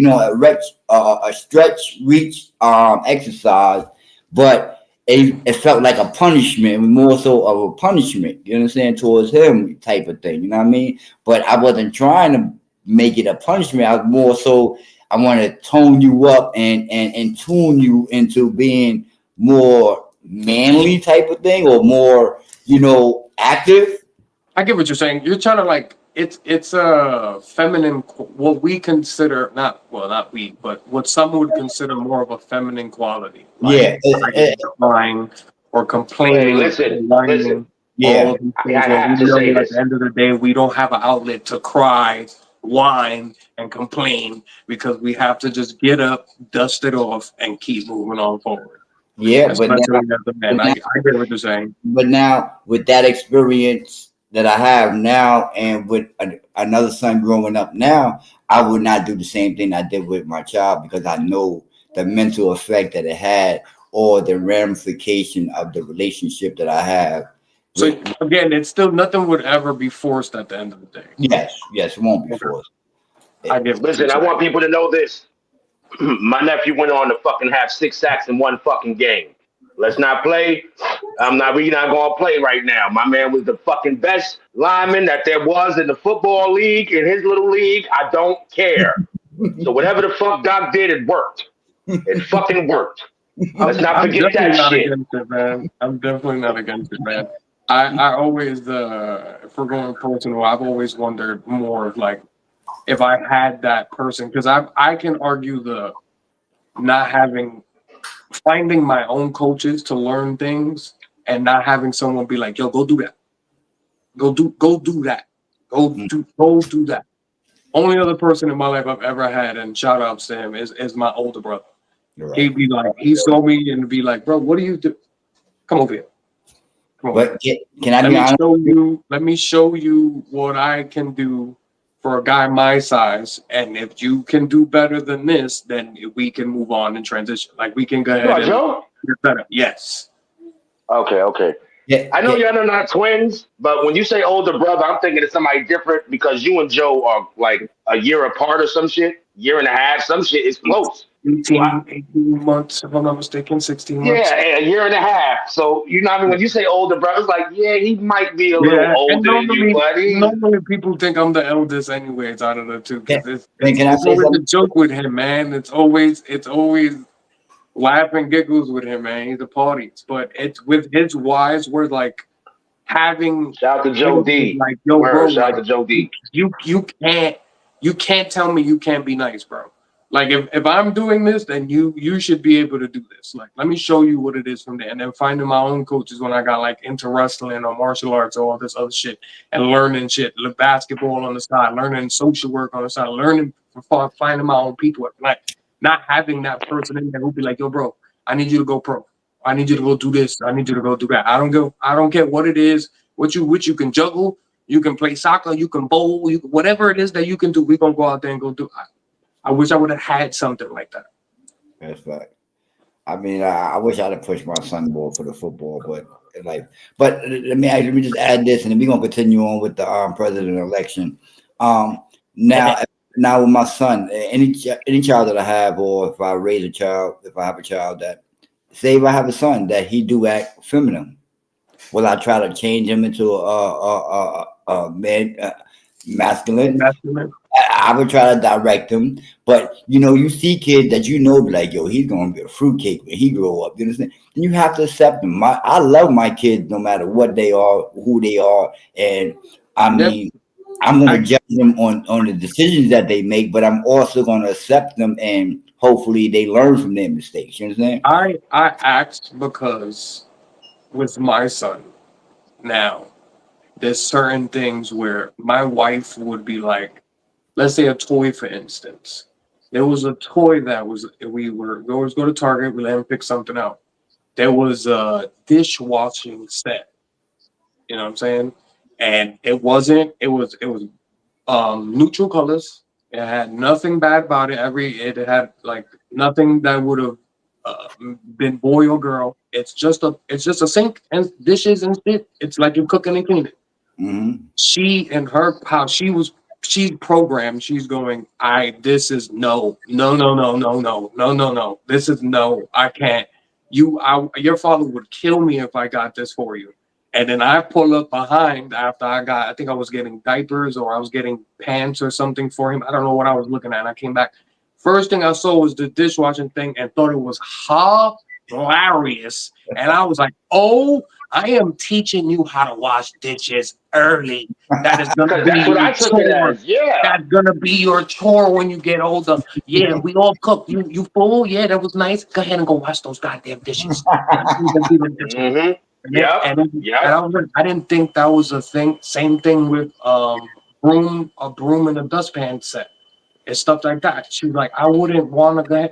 a stretch reach exercise, but it felt like a punishment. It was more so of a punishment, you understand, towards him type of thing. You know what I mean? But I wasn't trying to make it a punishment. I was more so I want to tone you up and tune you into being more manly type of thing, or more, active. I get what you're saying. You're trying to like it's a feminine, what we consider, not we, but what some would consider more of a feminine quality, like Yeah, crying or Hey, complaining, or listen. whining, yeah. all of these I things where have we to say know at the this. end of the day we don't have an outlet to cry, whine, and complain because we have to just get up, dust it off, and keep moving on forward. Yeah, but Especially now, as a but man, now, I get what you're saying. but now with that experience that I have now, and with another son growing up now, I would not do the same thing I did with my child, because I know the mental effect that it had, or the ramification of the relationship that I have So with. again, it's still nothing would ever be forced at the end of the day. Yes, yes, it won't be Okay. forced. I get what you're Listen, I saying. want people to know this. My nephew went on to fucking have 6 sacks in one fucking game. Let's not play. We not gonna play right now. My man was the fucking best lineman that there was in the football league, in his little league. I don't care. So whatever the fuck Doc did, it worked. It fucking worked. Let's not I'm forget definitely that not shit. against it, man. I'm definitely not against it, man. I always if we're going personal, I've always wondered more of like if I had that person, because I can argue the not having, finding my own coaches to learn things and not having someone be like, yo, go do that. Go do that. Go do that. Only other person in my life I've ever had, and shout outs to him, is my older brother. You're right. He'd be like, he saw me and be like, bro, what do you do? Come over here. Come over here. But can I be honest? Let me show you what I can do for a guy my size. And if you can do better than this, then we can move on and transition. Like we can go You ahead are and Joe? get better. Yes. Okay. Yeah, I know yeah, y'all are not twins, but when you say older brother, I'm thinking it's somebody different because you and Joe are like a year apart or some shit, year and a half, some shit is close. So 18 months, if I'm not mistaken, 16 months. yeah, a year and a half. So you know what I mean? When you say older brother, it's like, yeah, he might be a little Yeah, and older than you, but he's normally people think I'm the eldest, anyways, out of the two, yeah. because Can I it's say always a something? joke with him, man. It's always laugh and giggles with him, man. He's a parties, but it's with his wise words, like having shout out to Joe him be D. like, yo, bro, Word, shout out like to Joe D. you can't tell me you can't be nice, bro. Like if I'm doing this, then you should be able to do this. Like let me show you what it is from there, and then finding my own coaches when I got like into wrestling or martial arts or all this other shit, and learning shit, basketball on the side, learning social work on the side, learning finding my own people. Like not having that person in there who'll be like, yo, bro, I need you to go pro. I need you to go do this. I need you to go do that. I don't care what it is. What you can juggle. You can play soccer. You can bowl. Whatever it is that you can do. We're gonna go out there and go do. I wish I would have had something like that. That's right. I mean, I wish I'd have pushed my son more for the football, but like, but let me just add this, and then we're gonna continue on with the president election. Um, now, now with my son, any child that I have, or if I raise a child, if I have a child that, say, if I have a son that he do act feminine, will I try to change him into a man, masculine? Masculine. I would try to direct him, but you see kids that be like, yo, he's gonna be a fruitcake when he grow up. You understand? And you have to accept them. I love my kids no matter what they are, who they are, and I Yep. mean, I'm gonna I judge them on the decisions that they make, but I'm also gonna accept them, and hopefully they learn from their mistakes. You understand? I asked because with my son now, there's certain things where my wife would be like, let's say a toy, for instance. There was a toy that we always go to Target, we let him pick something out. There was a dishwashing set, you know what I'm saying? And it was neutral colors. It had nothing bad about it. It had like nothing that would have uh, been boy or girl. It's just a sink and dishes and shit. It's like you're cooking and cleaning. Mm-hmm. She and her how she's programmed. She's going. This is no, no, no, no, no, no, no, no, no. This is no. I can't. Your father would kill me if I got this for you. And then I pull up behind after I think I was getting diapers or I was getting pants or something for him. I don't know what I was looking at. And I came back. First thing I saw was the dishwashing thing and thought it was hilarious. And I was like, oh, I am teaching you how to wash dishes early. That is gonna Because be that's what your I took it chore. as. Yeah. That's gonna be your chore when you get older. Yeah, we all cook. You full? Yeah, that was nice. Go ahead and go wash those goddamn dishes. That's gonna be the dishes. Mm-hmm. Yep. And Yep. I didn't think that was a thing. Same thing with a broom and a dustpan set and stuff like that. She was like, I wouldn't want to go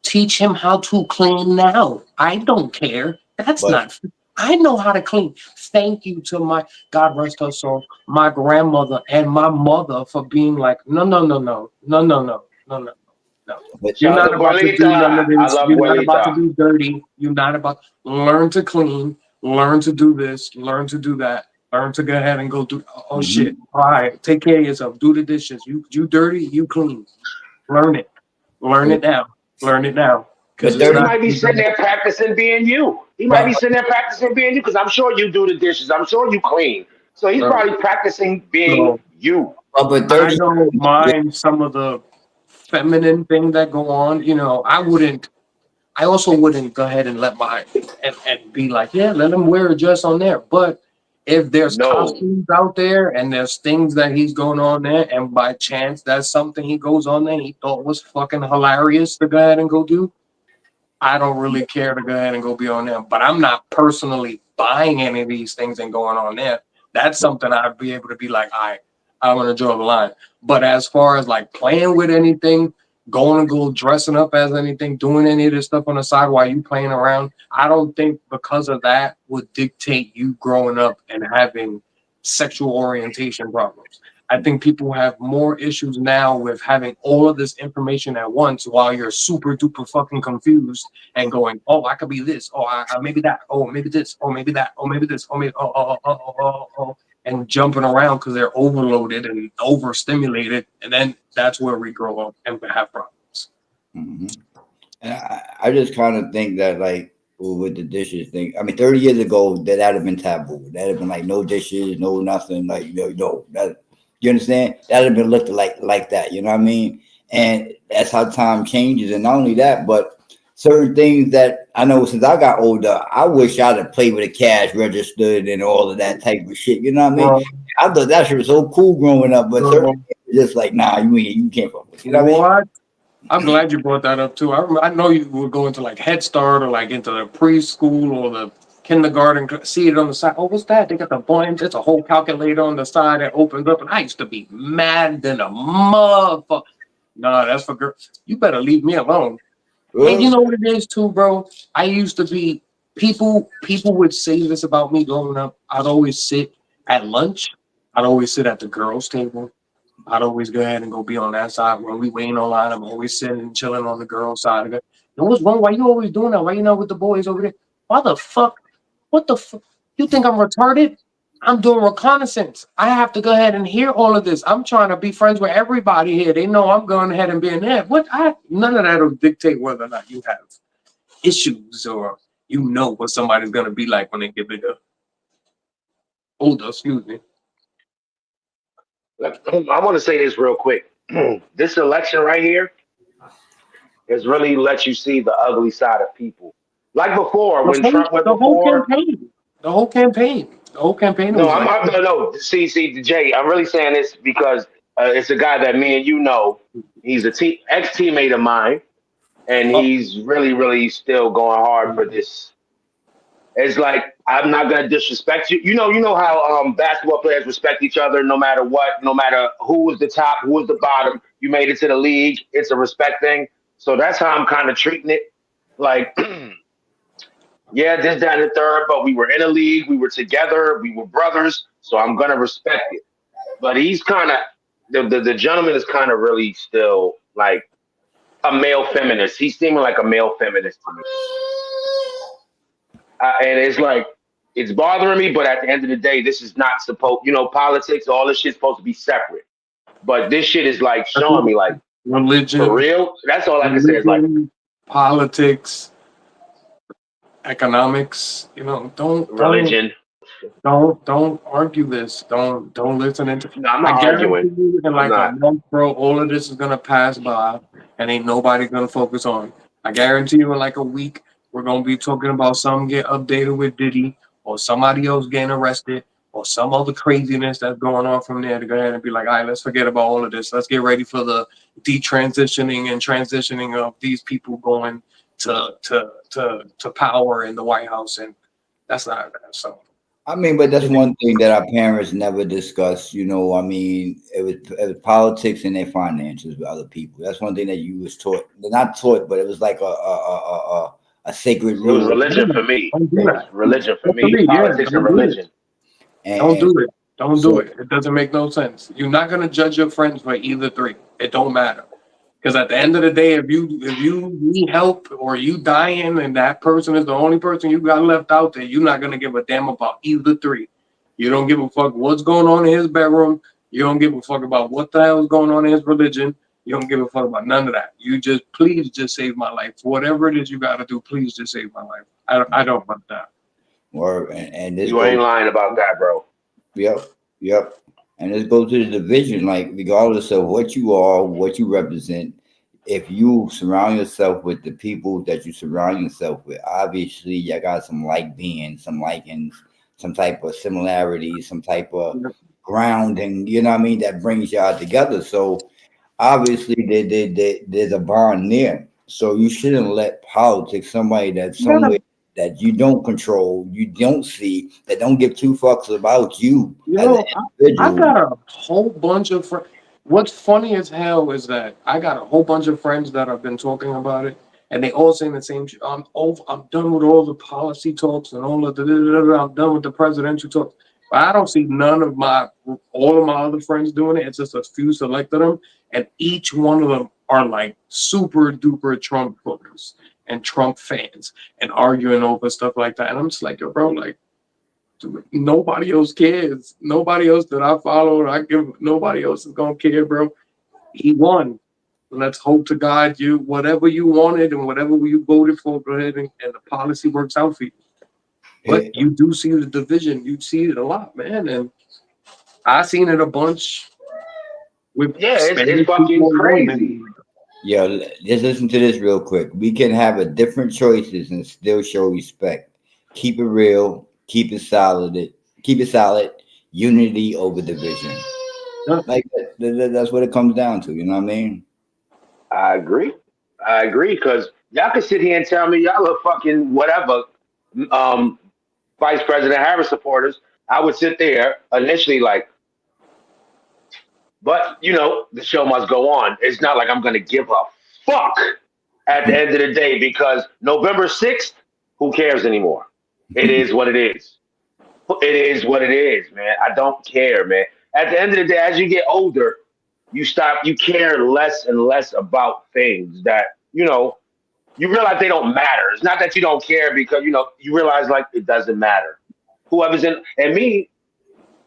teach him how to clean now. I don't care. That's But not. I know how to clean. Thank you to my God rest her soul, my grandmother and my mother for being like, no, no, no, no, no, no, no, no, no, no. but You're Shout out not to about to do none Abuelita. of I this. love You're not about to Abuelita. be dirty. You're not about learn to clean, learn to do this, learn to do that, learn to go ahead and go do. Oh shit! mhm. All right, take care of yourself. Do the dishes. You dirty. You clean. Learn it. Learn it but now. Learn it now. Because but it's He 30, not. might be sitting there practicing being you. He might be but sitting there practicing being you because I'm sure you do the dishes. I'm sure you clean. So he's Right. probably practicing being So you. but I 30, don't mind some of the feminine thing that go on. I wouldn't. I also wouldn't go ahead and let my and be like, yeah, let him wear a dress on there. But if there's No. costumes out there and there's things that he's going on there, and by chance that's something he goes on there he thought was fucking hilarious to go ahead and go do, I don't really care to go ahead and go be on there. But I'm not personally buying any of these things and going on there. That's something I'd be able to be like, I want to draw the line. But as far as like playing with anything, going to go dressing up as anything, doing any of this stuff on the side while you playing around, I don't think because of that would dictate you growing up and having sexual orientation problems. I think people have more issues now with having all of this information at once while you're super duper fucking confused and going, oh, I could be this, oh, maybe that, oh, maybe this, oh, maybe that, oh, maybe this, oh, maybe, and jumping around because they're overloaded and overstimulated. And then that's where we grow up and have problems. mhm. And I just kind of think that like with the dishes thing. I mean, 30 years ago, that'd have been taboo. That'd have been like no dishes, no nothing. Like no, that you understand? That'd have been looked like that. You know what I mean? And that's how time changes. And not only that, but certain things that I know since I got older, I wish I'd have played with a cash registered and all of that type of shit. You know what I mean? Bro, I thought that shit was so cool growing up, but certain bro, things just like nah, you can't fuck with. It. You know what I mean? what? I'm glad you brought that up too. I know you were going to like Head Start or like into the preschool or the kindergarten. See it on the side. Oh, what's that? They got the buttons. It's a whole calculator on the side that opens up. And I used to be mad than a motherfucker. Nah, that's for girls. You better leave me alone. And you Well, know what it is too, bro? I used to be people would say this about me growing up. I'd always sit at lunch. I'd always sit at the girls' table. I'd always go ahead and go be on that side when we waiting online. I'm always sitting and chilling on the girls' side of it. And what's wrong? Why you always doing that? Why you not with the boys over there? Why the fuck? What the fuck? You think I'm retarded? I'm doing reconnaissance. I have to go ahead and hear all of this. I'm trying to be friends with everybody here. They know I'm going ahead and being there. None of that will dictate whether or not you have issues or you know what somebody's gonna be like when they get bigger. Older, excuse me. I want to say this real quick. This election right here has really let you see the ugly side of people. Like before, The when whole, Trump went the whole before, campaign. The whole campaign. The whole campaign no, was like, no. See, Jay, I'm really saying this because it's a guy that me and you know. He's a ex teammate of mine, and oh, he's really, really still going hard for this. It's like I'm not gonna disrespect you. You know how basketball players respect each other no matter what, no matter who was the top, who was the bottom. You made it to the league. It's a respect thing. So that's how I'm kind of treating it. Like, yeah, this, that, and the third, but we were in a league. We were together. We were brothers. So I'm gonna respect it. but he's kind of the gentleman is kind of really still like a male feminist. He's seeming like a male feminist to me, and it's like it's bothering me. But at the end of the day, this is not supposed. Politics, all this shit's supposed to be separate. But this shit is like showing me like for Religion, real. That's all I can say is like religion, politics, economics. religion. Don't argue this. Don't listen into. No, I'm I not guarantee arguing. you, in I'm like a not. month, bro, all of this is gonna pass by, and ain't nobody gonna focus on. I guarantee you, in like a week, we're gonna be talking about something get updated with Diddy, or somebody else getting arrested, or some other craziness that's going on from there. To go ahead and be like, all right, let's forget about all of this. Let's get ready for the detransitioning and transitioning of these people going to power in the White House, and that's not so. I mean, but that's one thing that our parents never discussed. I mean, it was politics and their finances with other people. That's one thing that you was taught. Not taught, but it was like a sacred It was rule. religion for me. Don't do It was that. religion for For me. me, yeah, Politics and don't do it. religion. Don't And do it. Don't do so, it. It doesn't make no sense. You're not gonna judge your friends for either three. It don't matter. Because at the end of the day, if you need help or you dying and that person is the only person you got left out there, you're not gonna give a damn about either three. You don't give a fuck what's going on in his bedroom. You don't give a fuck about what the hell is going on in his religion. You don't give a fuck about none of that. You just please just save my life. Whatever it is you gotta do, please just save my life. I don't want that. or and this You goes. ain't lying about that, bro. Yep, yep. And let's go to the division. Like, regardless of what you are, what you represent, if you surround yourself with the people that you surround yourself with, obviously you got some like being, some likings, some type of similarity, some type of grounding. You know what I mean? That brings y'all together. So obviously there's a bond there. So you shouldn't let politics, somebody that's Yeah, somewhere that you don't control, you don't see, that don't give two fucks about you as an yo, I individual. got a whole bunch of friends. What's funny as hell is that I got a whole bunch of friends that have been talking about it, and they all saying the same shit. I'm over. I'm done with all the policy talks and all of the. I'm done with the presidential talks. But I don't see none of all of my other friends doing it. It's just a few selected them, and each one of them are like super duper Trump voters and Trump fans and arguing over stuff like that. And I'm just like, yo, bro, like. Nobody else cares. Nobody else that I follow, I give. Nobody else is gonna care, bro. He won. Let's hope to God you whatever you wanted and whatever you voted for, go ahead and the policy works out for you. But Here- you do see the division. You see it a lot, man, and I seen it a bunch with Yeah, it's Spanish fucking people alone. crazy. And just listen to this real quick. We can have a different choices and still show respect. Keep it real, keep it solid, unity over division. Like that's what it comes down to, you know what I mean? I agree. I agree because y'all can sit here and tell me y'all are fucking whatever, um, Vice President Harris supporters. I would sit there initially like, but the show must go on. It's not like I'm gonna give a fuck at the end of the day because November 6th, who cares anymore? It is what it is. It is what it is, man. I don't care, man. At the end of the day, as you get older, you care less and less about things that, you realize they don't matter. It's not that you don't care because, you realize like it doesn't matter. Whoever's in, and me,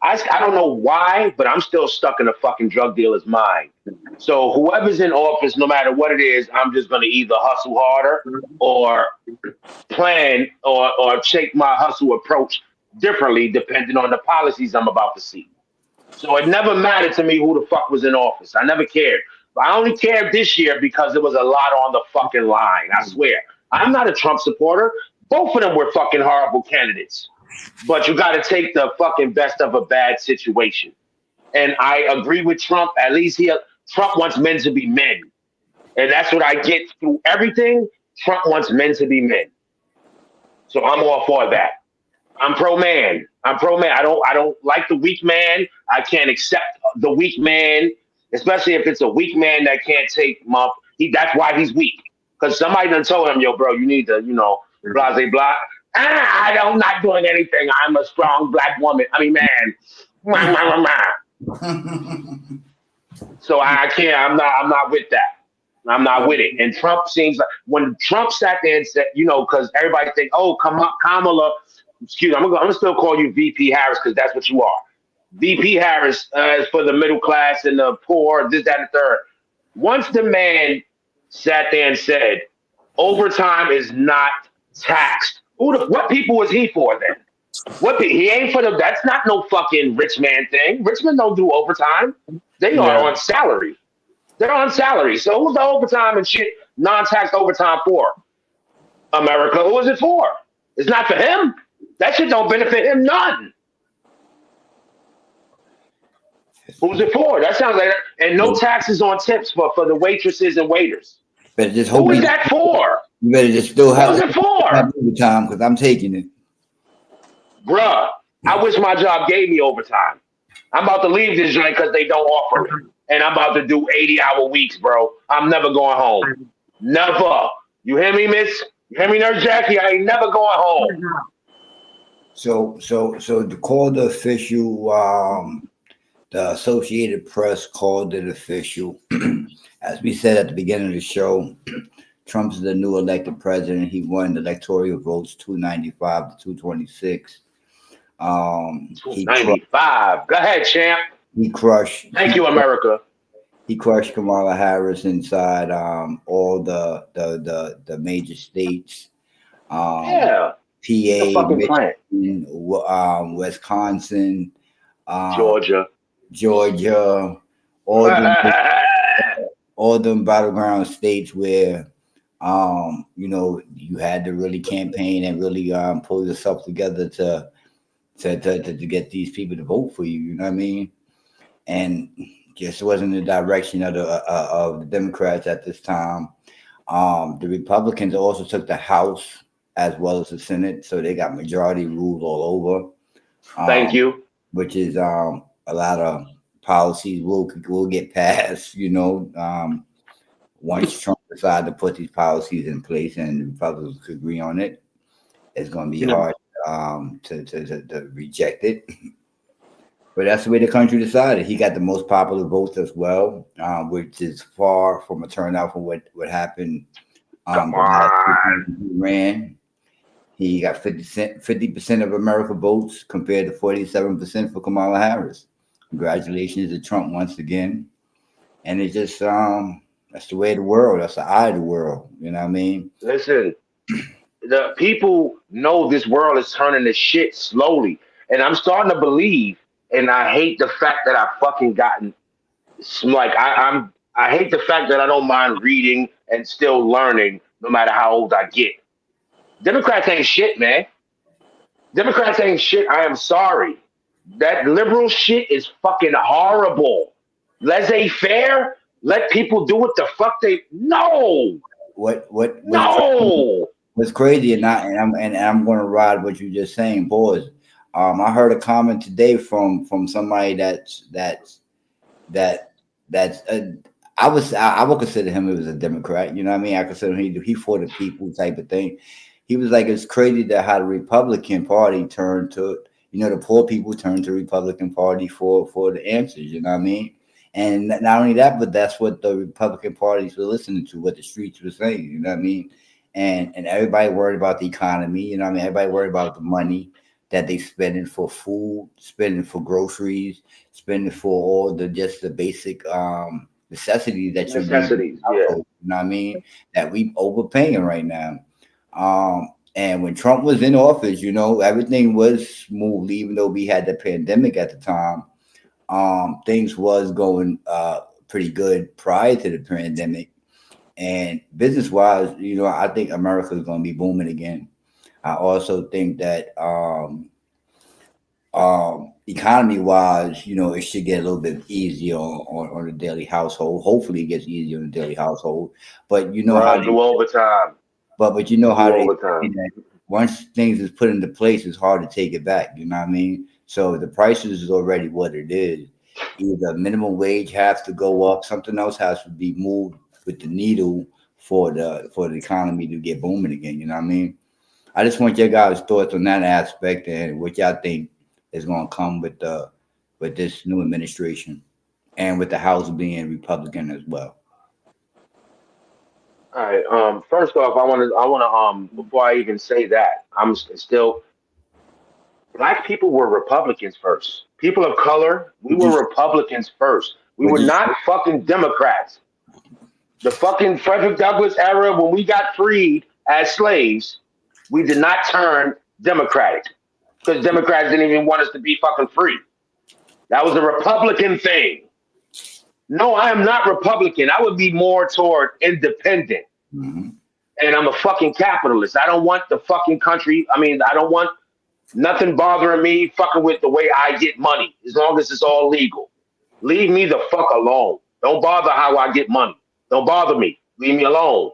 I don't know why, but I'm still stuck in a fucking drug dealer's mind. So whoever's in office, no matter what it is, I'm just going to either hustle harder or plan or shape my hustle approach differently depending on the policies I'm about to see. So it never mattered to me who the fuck was in office. I never cared. But I only cared this year because there was a lot on the fucking line. I swear. I'm not a Trump supporter. Both of them were fucking horrible candidates. But you got to take the fucking best of a bad situation. And I agree with Trump. At least Trump wants men to be men. And that's what I get through everything. Trump wants men to be men. So I'm all for that. I'm pro man. I'm pro man. I don't like the weak man. I can't accept the weak man, especially if it's a weak man that can't take my that's why he's weak. Because somebody done told him, yo, bro, you need to, blah blah blah. I'm not doing anything. I'm a strong black woman. I mean, man. So I can't. I'm not with that. I'm not with it. And Trump seems like when Trump sat there and said, because everybody think, oh, Kamala. Excuse me, I'm gonna still call you VP Harris because that's what you are. VP Harris is for the middle class and the poor. This, that, and the third. Once the man sat there and said, overtime is not taxed. What people was he for then? He ain't for the. That's not no fucking rich man thing. Rich men don't do overtime. They are Yeah. on salary. They're on salary. So who's the overtime and shit, non-tax overtime for? America. Who is it for? It's not for him. That shit don't benefit him none. Who's it for? That sounds like and no taxes on tips for the waitresses and waiters. Better just Who hope is that for? you better just still Who's have it for? overtime because I'm taking it. Bruh, I wish my job gave me overtime. I'm about to leave this joint because they don't offer it. And I'm about to do 80-hour weeks, bro. I'm never going home. Never. You hear me, miss? You hear me, Nurse Jackie? I ain't never going home. So to call the official, the Associated Press called it official. As we said at the beginning of the show, Trump is the new elected president. He won the electoral votes 295 to 226. He 295. Go ahead, champ. crushed. Thank you, America. He crushed Kamala Harris inside all the major states. Yeah. The PA, fucking plant. Michigan, Wisconsin, Georgia. Georgia, all them battleground states where you had to really campaign and really pull yourself together to get these people to vote for you. You know what I mean? And just wasn't the direction of the Democrats at this time. The Republicans also took the House as well as the Senate, so they got majority rules all over. Thank you. Which is a lot of policies will get passed. Once Trump decides to put these policies in place and the Republicans could agree on it, it's going to be hard to reject it. But that's the way the country decided. He got the most popular votes as well, which is far from a turnout from what happened. Come on. He ran. He got 50% of America votes compared to 47% for Kamala Harris. Congratulations to Trump once again. And it's just that's the way of the world. That's the eye of the world. You know what I mean? Listen, the people know this world is turning to shit slowly. And I'm starting to believe, and I hate the fact that I've fucking gotten like I hate the fact that I don't mind reading and still learning no matter how old I get. Democrats ain't shit, man. Democrats ain't shit. I am sorry. That liberal shit is fucking horrible. Laissez-faire. Let people do what the fuck they. No. No. What's crazy, and I'm going to ride what you just saying, boys. I heard a comment today from somebody that's I would consider him as a Democrat. You know what I mean? I consider him he for the people type of thing. He was like, it's crazy that how the Republican Party turned to, the poor people turned to the Republican Party for the answers. You know what I mean? And not only that, but that's what the Republican parties were listening to, what the streets were saying. You know what I mean? And everybody worried about the economy. You know what I mean? Everybody worried about the money that they spending for food, spending for groceries, spending for all the basic necessities that you're necessities. Yeah. You know what I mean? That we overpaying right now. And when Trump was in office, everything was smooth, even though we had the pandemic at the time. Things was going pretty good prior to the pandemic. And business wise, I think America is going to be booming again. I also think that economy wise, it should get a little bit easier on the daily household. Hopefully it gets easier on the daily household. But how do overtime. But you know how they once things is put into place, it's hard to take it back. You know what I mean? So the prices is already what it is. Either minimum wage has to go up, something else has to be moved with the needle for the economy to get booming again. You know what I mean? I just want your guys' thoughts on that aspect and what y'all think is going to come with with this new administration, and with the House being Republican as well. All right. First off, before I even say that, still black people were Republicans first. People of color, we Would were you? Republicans first. We Would were you? not fucking Democrats. The fucking Frederick Douglass era, when we got freed as slaves, we did not turn Democratic because Democrats didn't even want us to be fucking free. That was a Republican thing. No, I am not Republican. I would be more toward independent. Mhm. And I'm a fucking capitalist. I don't want the fucking country. I mean, I don't want nothing bothering me fucking with the way I get money as long as it's all legal. Leave me the fuck alone. Don't bother how I get money. Don't bother me. Leave me alone.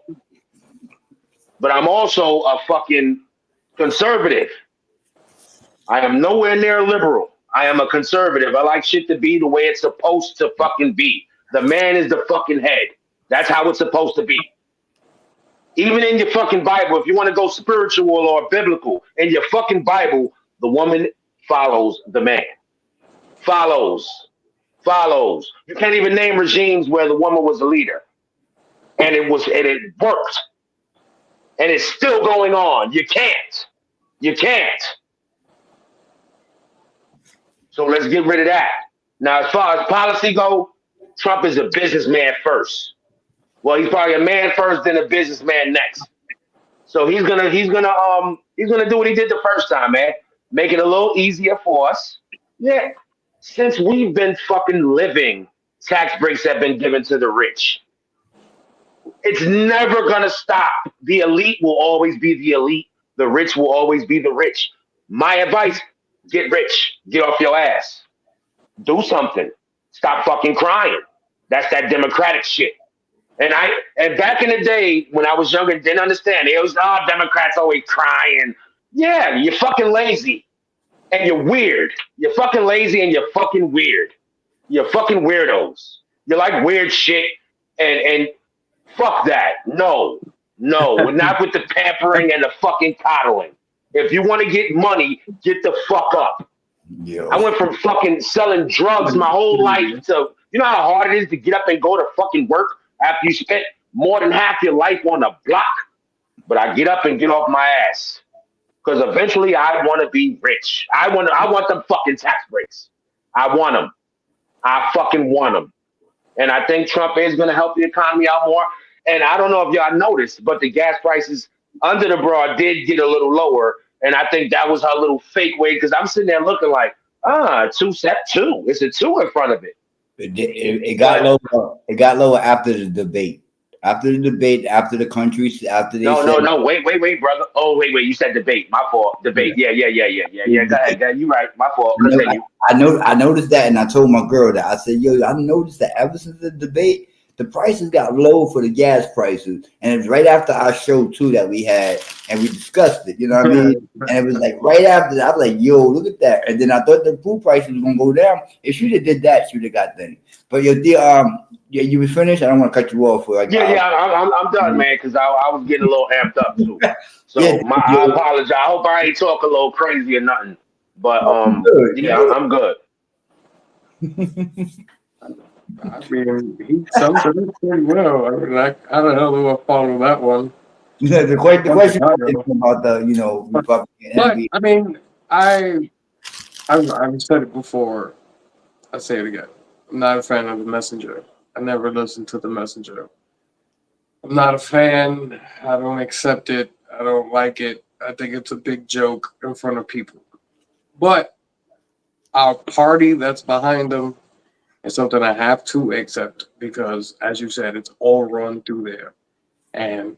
But I'm also a fucking conservative. I am nowhere near liberal. I am a conservative. I like shit to be the way it's supposed to fucking be. The man is the fucking head. That's how it's supposed to be. Even in your fucking Bible, if you want to go spiritual or biblical, in your fucking Bible, the woman follows the man. Follows. Follows. You can't even name regimes where the woman was the leader. And it worked. And it's still going on. You can't. You can't. So let's get rid of that. Now, as far as policy go, Trump is a businessman first. Well, he's probably a man first, then a businessman next. So he's gonna do what he did the first time, man. Make it a little easier for us. Yeah. Since we've been fucking living, tax breaks have been given to the rich. It's never gonna stop. The elite will always be the elite. The rich will always be the rich. My advice: get rich. Get off your ass. Do something. Stop fucking crying. That's that democratic shit. And back in the day when I was younger, didn't understand. It was Democrats always crying. Yeah, you're fucking lazy and you're weird. You're fucking lazy and you're fucking weird. You're fucking weirdos. You like weird shit and fuck that. No, no, not with the pampering and the fucking coddling. If you want to get money, get the fuck up. Yo. I went from fucking selling drugs my whole life to, you know how hard it is to get up and go to fucking work after you spent more than half your life on the block? But I get up and get off my ass because eventually I want to be rich. I want them fucking tax breaks. I want them. I fucking want them. And I think Trump is going to help the economy out more. And I don't know if y'all noticed, but the gas prices under the broad did get a little lower. And I think that was her little fake way because I'm sitting there looking like, two set two. It's a two in front of it. It got lower. It got lower after the debate. After the debate, after the countries, after they No, said, no, no. Wait, brother. Oh, wait. You said debate. My fault. Debate. Yeah. Go ahead. You right. My fault. Continue. I noticed that, and I told my girl that. I said, "Yo, I noticed that ever since the debate, the prices got low for the gas prices, and it was right after our show too that we had, and we discussed it. You know what I mean? And it was like right after that. I was like, "Yo, look at that!" And then I thought the food prices was gonna go down. If she would have did that, she would have got things. But your dear, yeah, you was finished. I don't want to cut you off. For like, I'm done, man, because I was getting a little amped up too. So yeah, I apologize. I hope I ain't talk a little crazy or nothing. But I'm good. I mean, he sums it up pretty well. I mean, I don't know who I follow that one. the question about the Republican. But I mean, I've said it before. I say it again. I'm not a fan of the messenger. I never listened to the messenger. I'm not a fan. I don't accept it. I don't like it. I think it's a big joke in front of people. But our party that's behind them is something I have to accept because, as you said, it's all run through there. And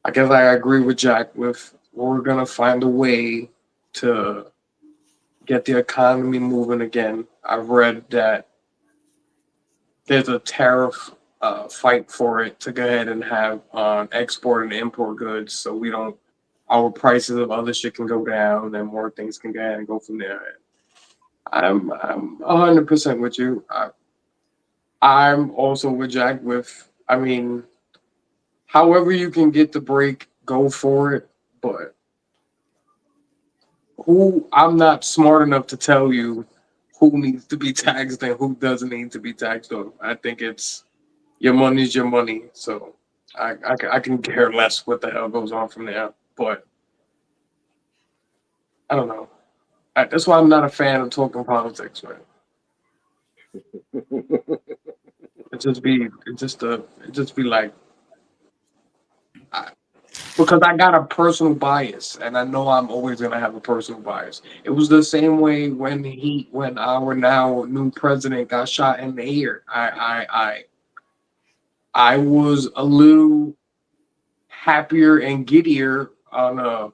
I guess I agree with Jack with we're going to find a way to get the economy moving again. I've read that there's a tariff fight for it to go ahead and have on export and import goods so we don't, our prices of other shit can go down and more things can go ahead and go from there. I'm 100% with you. I'm also with Jack with, I mean, however you can get the break, go for it. But I'm not smart enough to tell you who needs to be taxed and who doesn't need to be taxed on. I think it's your money's your money. So I can care less what the hell goes on from there. But I don't know. That's why I'm not a fan of talking politics, man. It just be like I, because I got a personal bias, and I know I'm always gonna have a personal bias. It was the same way when our now new president got shot in the ear. I was a little happier and giddier on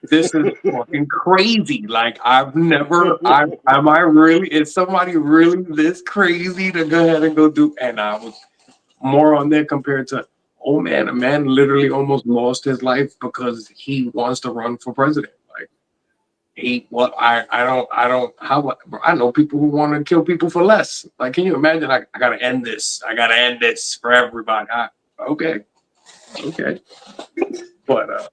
this is fucking crazy. Like I've never I am I really is somebody really this crazy to go ahead and go do, and I was more on there compared to, oh man, a man literally almost lost his life because he wants to run for president. Like I don't how I know people who want to kill people for less. Like, can you imagine? Like, I gotta end this. I gotta end this for everybody. Okay, okay, but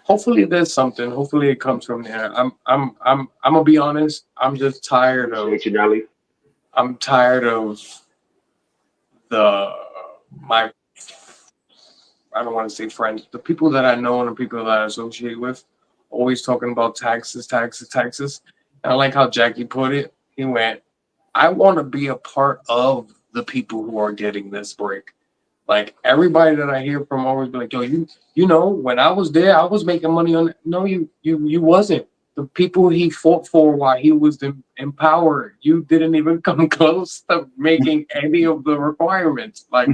hopefully there's something. Hopefully it comes from there. I'm gonna be honest. I'm just tired of. Appreciate you, Nelly. I'm tired of the my I don't want to say friends, the people that I know and the people that I associate with, always talking about taxes, taxes, taxes. And I like how Jacky put it. He went, I want to be a part of the people who are getting this break. Like everybody that I hear from always be like, yo, you know, when I was there, I was making money on it. No, you wasn't. The people he fought for while he was in power, you didn't even come close to making any of the requirements. Like,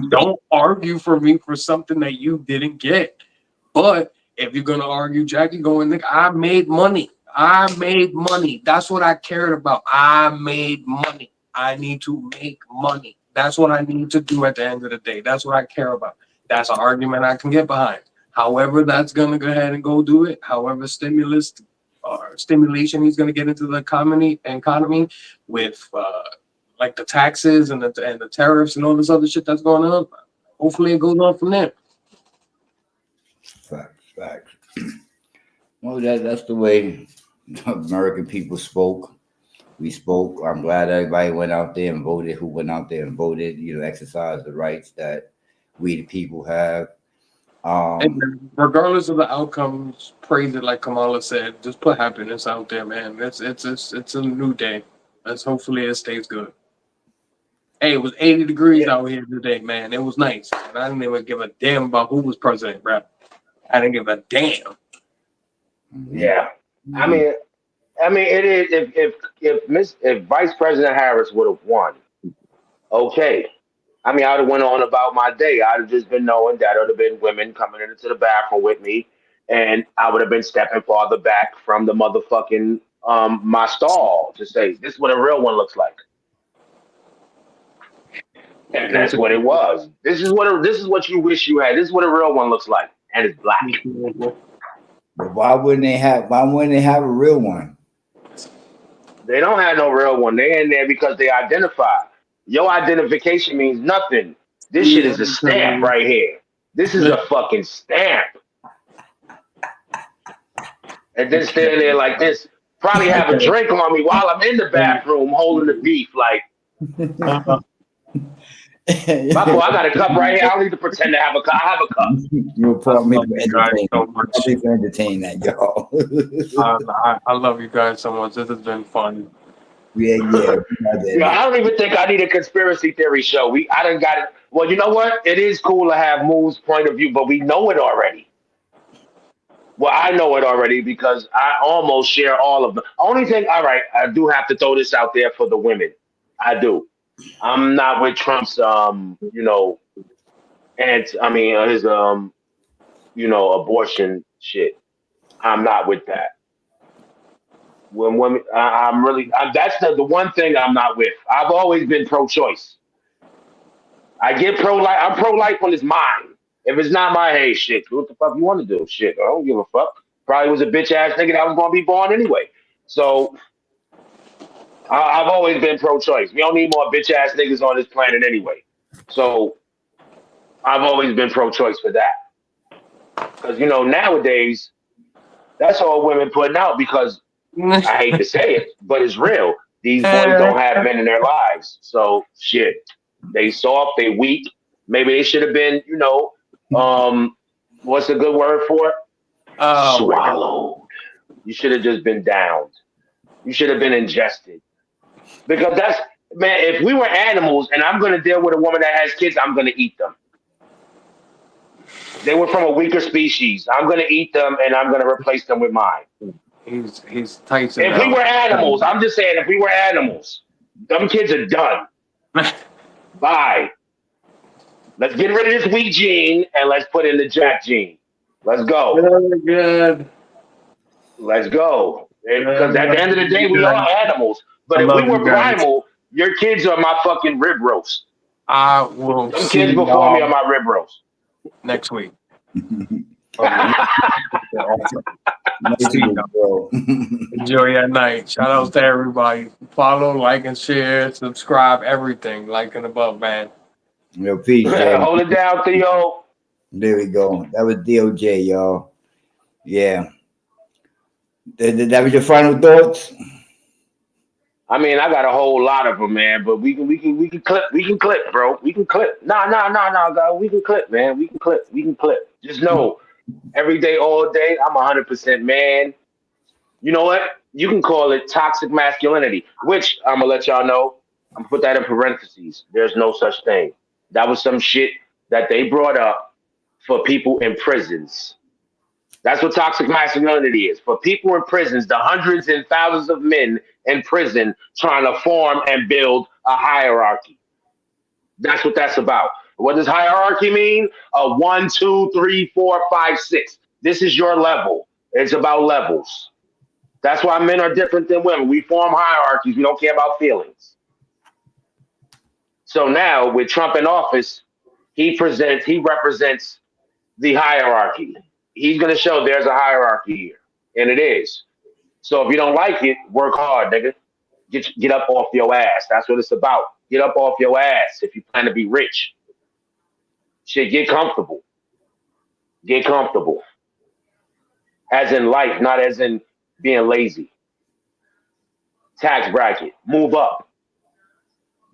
don't argue for me for something that you didn't get. But if you're gonna argue, Jacky, go and think, I made money. I made money. That's what I cared about. I made money. I need to make money. That's what I need to do at the end of the day. That's what I care about. That's an argument I can get behind. However, that's gonna go ahead and go do it. However, stimulus or stimulation he's gonna get into the economy with like the taxes and the tariffs and all this other shit that's going on. Hopefully, it goes on from there. Facts, facts. Well, that's the way American people spoke. We spoke. I'm glad everybody went out there and voted. Who went out there and voted? Exercised the rights that we the people have. And regardless of the outcomes, praise it like Kamala said. Just put happiness out there, man. It's a new day. Let's hopefully it stays good. Hey, it was 80 degrees out here today, man. It was nice. And I didn't even give a damn about who was president, bro. I didn't give a damn. Yeah, I mean, it is if Vice President Harris would have won, okay. I mean, I'd have went on about my day. I'd have just been knowing that would have been women coming into the bathroom with me, and I would have been stepping farther back from the motherfucking my stall to say this is what a real one looks like, and that's what it was. This is what you wish you had. This is what a real one looks like, and it's black. But why wouldn't they have a real one? They don't have no real one. They in there because they identify. Your identification means nothing. This shit is a stamp right here. This is a fucking stamp. And then stand there like this. Probably have a drink on me while I'm in the bathroom holding the beef. Like, my boy, I got a cup right here. I don't need to pretend to have a cup. I have a cup. You'll probably entertain that, y'all. I love you guys so much. This has been fun. Yeah. I don't even think I need a conspiracy theory show. I done got it. Well, you know what? It is cool to have Moo's point of view, but we know it already. Well, I know it already because I almost share all of them. Only thing, all right, I do have to throw this out there for the women. I do. I'm not with Trump's, and I mean his, abortion shit. I'm not with that. When women, that's the one thing I'm not with. I've always been pro-choice. I get pro-life. I'm pro-life when it's mine. If it's not my, hey, shit, what the fuck you want to do? Shit, I don't give a fuck. Probably was a bitch ass nigga that was gonna be born anyway. So I've always been pro-choice. We don't need more bitch ass niggas on this planet anyway. So I've always been pro-choice for that. Because nowadays, that's all women putting out because I hate to say it, but it's real. These boys don't have men in their lives. So shit. They soft, they weak. Maybe they should have been, um, what's a good word for it? Oh my god. Swallowed. You should have just been downed. You should have been ingested. Because that's man, if we were animals and I'm gonna deal with a woman that has kids, I'm gonna eat them. They were from a weaker species. I'm gonna eat them and I'm gonna replace them with mine. He's Tyson If we now. were animals, I'm just saying, if we were animals, them kids are done. Bye. Let's get rid of this weak gene and let's put in the Jack gene. Let's go. Very good. Let's go. I Because at the love end of the day, you we are guys. animals. I But if we love you were guys. primal, your kids are my fucking rib roast. I will Them see kids before me are y'all my rib roast. next week. Okay. Awesome. Nice See to meet y'all. you, bro. Enjoy your night. Shout out to everybody. Follow, like, and share, subscribe, everything. Like and above, man. Yo, peace, Jay. Hold it down, Theo. There we go. That was DOJ, y'all. Yeah. That was your final thoughts? I mean, I got a whole lot of them, man. But we can clip, bro. We can clip. Nah, God. We can clip, man. We can clip. Just know, every day, all day, I'm 100% man. You know what? You can call it toxic masculinity, which I'm gonna let y'all know. I'm gonna put that in parentheses. There's no such thing. That was some shit that they brought up for people in prisons. That's what toxic masculinity is. For people in prisons, the hundreds and thousands of men in prison trying to form and build a hierarchy. That's what that's about. What does hierarchy mean? A one, two, three, four, five, six. This is your level. It's about levels. That's why men are different than women. We form hierarchies. We don't care about feelings. So now with Trump in office, he represents the hierarchy. He's gonna show there's a hierarchy here. And it is. So if you don't like it, work hard, nigga. Get up off your ass. That's what it's about. Get up off your ass if you plan to be rich. Shit, get comfortable. Get comfortable. As in life, not as in being lazy. Tax bracket. Move up.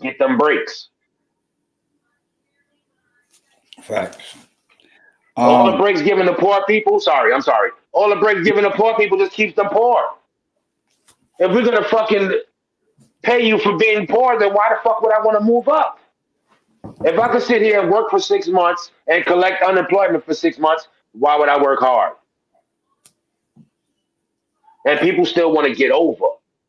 Get them breaks. Facts. All the Um, breaks given to poor people, sorry, I'm sorry. All the breaks given to poor people just keeps them poor. If we're gonna fucking pay you for being poor, then why the fuck would I want to move up? If I could sit here and work for 6 months and collect unemployment for 6 months, why would I work hard? And people still want to get over.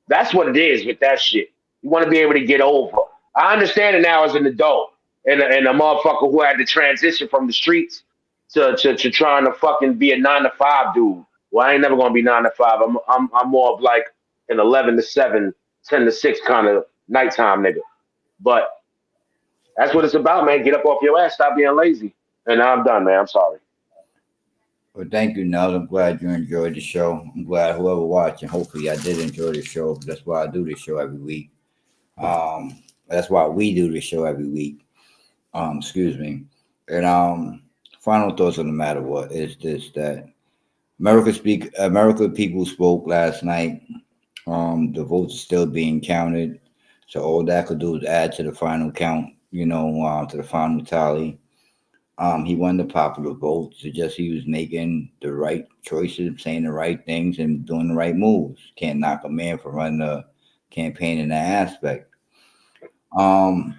That's what it is with that shit. You want to be able to get over. I understand it now as an adult and a motherfucker who had to transition from the streets to trying to fucking be a 9 to 5 dude. Well, I ain't never gonna be 9 to 5. I'm more of like an 11 to 7, 10 to 6 kind of nighttime nigga. But that's what it's about, man. Get up off your ass, stop being lazy. And now I'm done, man. I'm sorry. well, thank you, Nell. I'm glad you enjoyed the show. I'm glad whoever watching, hopefully I did enjoy the show. That's why I do this show every week. That's why we do this show every week. Excuse me. And final thoughts on the matter what is this that America people spoke last night. The votes are still being counted. So all that could do is add to the final count, to the final tally. He won the popular vote. So just he was making the right choices, saying the right things, and doing the right moves. Can't knock a man for running a campaign in that aspect. Um,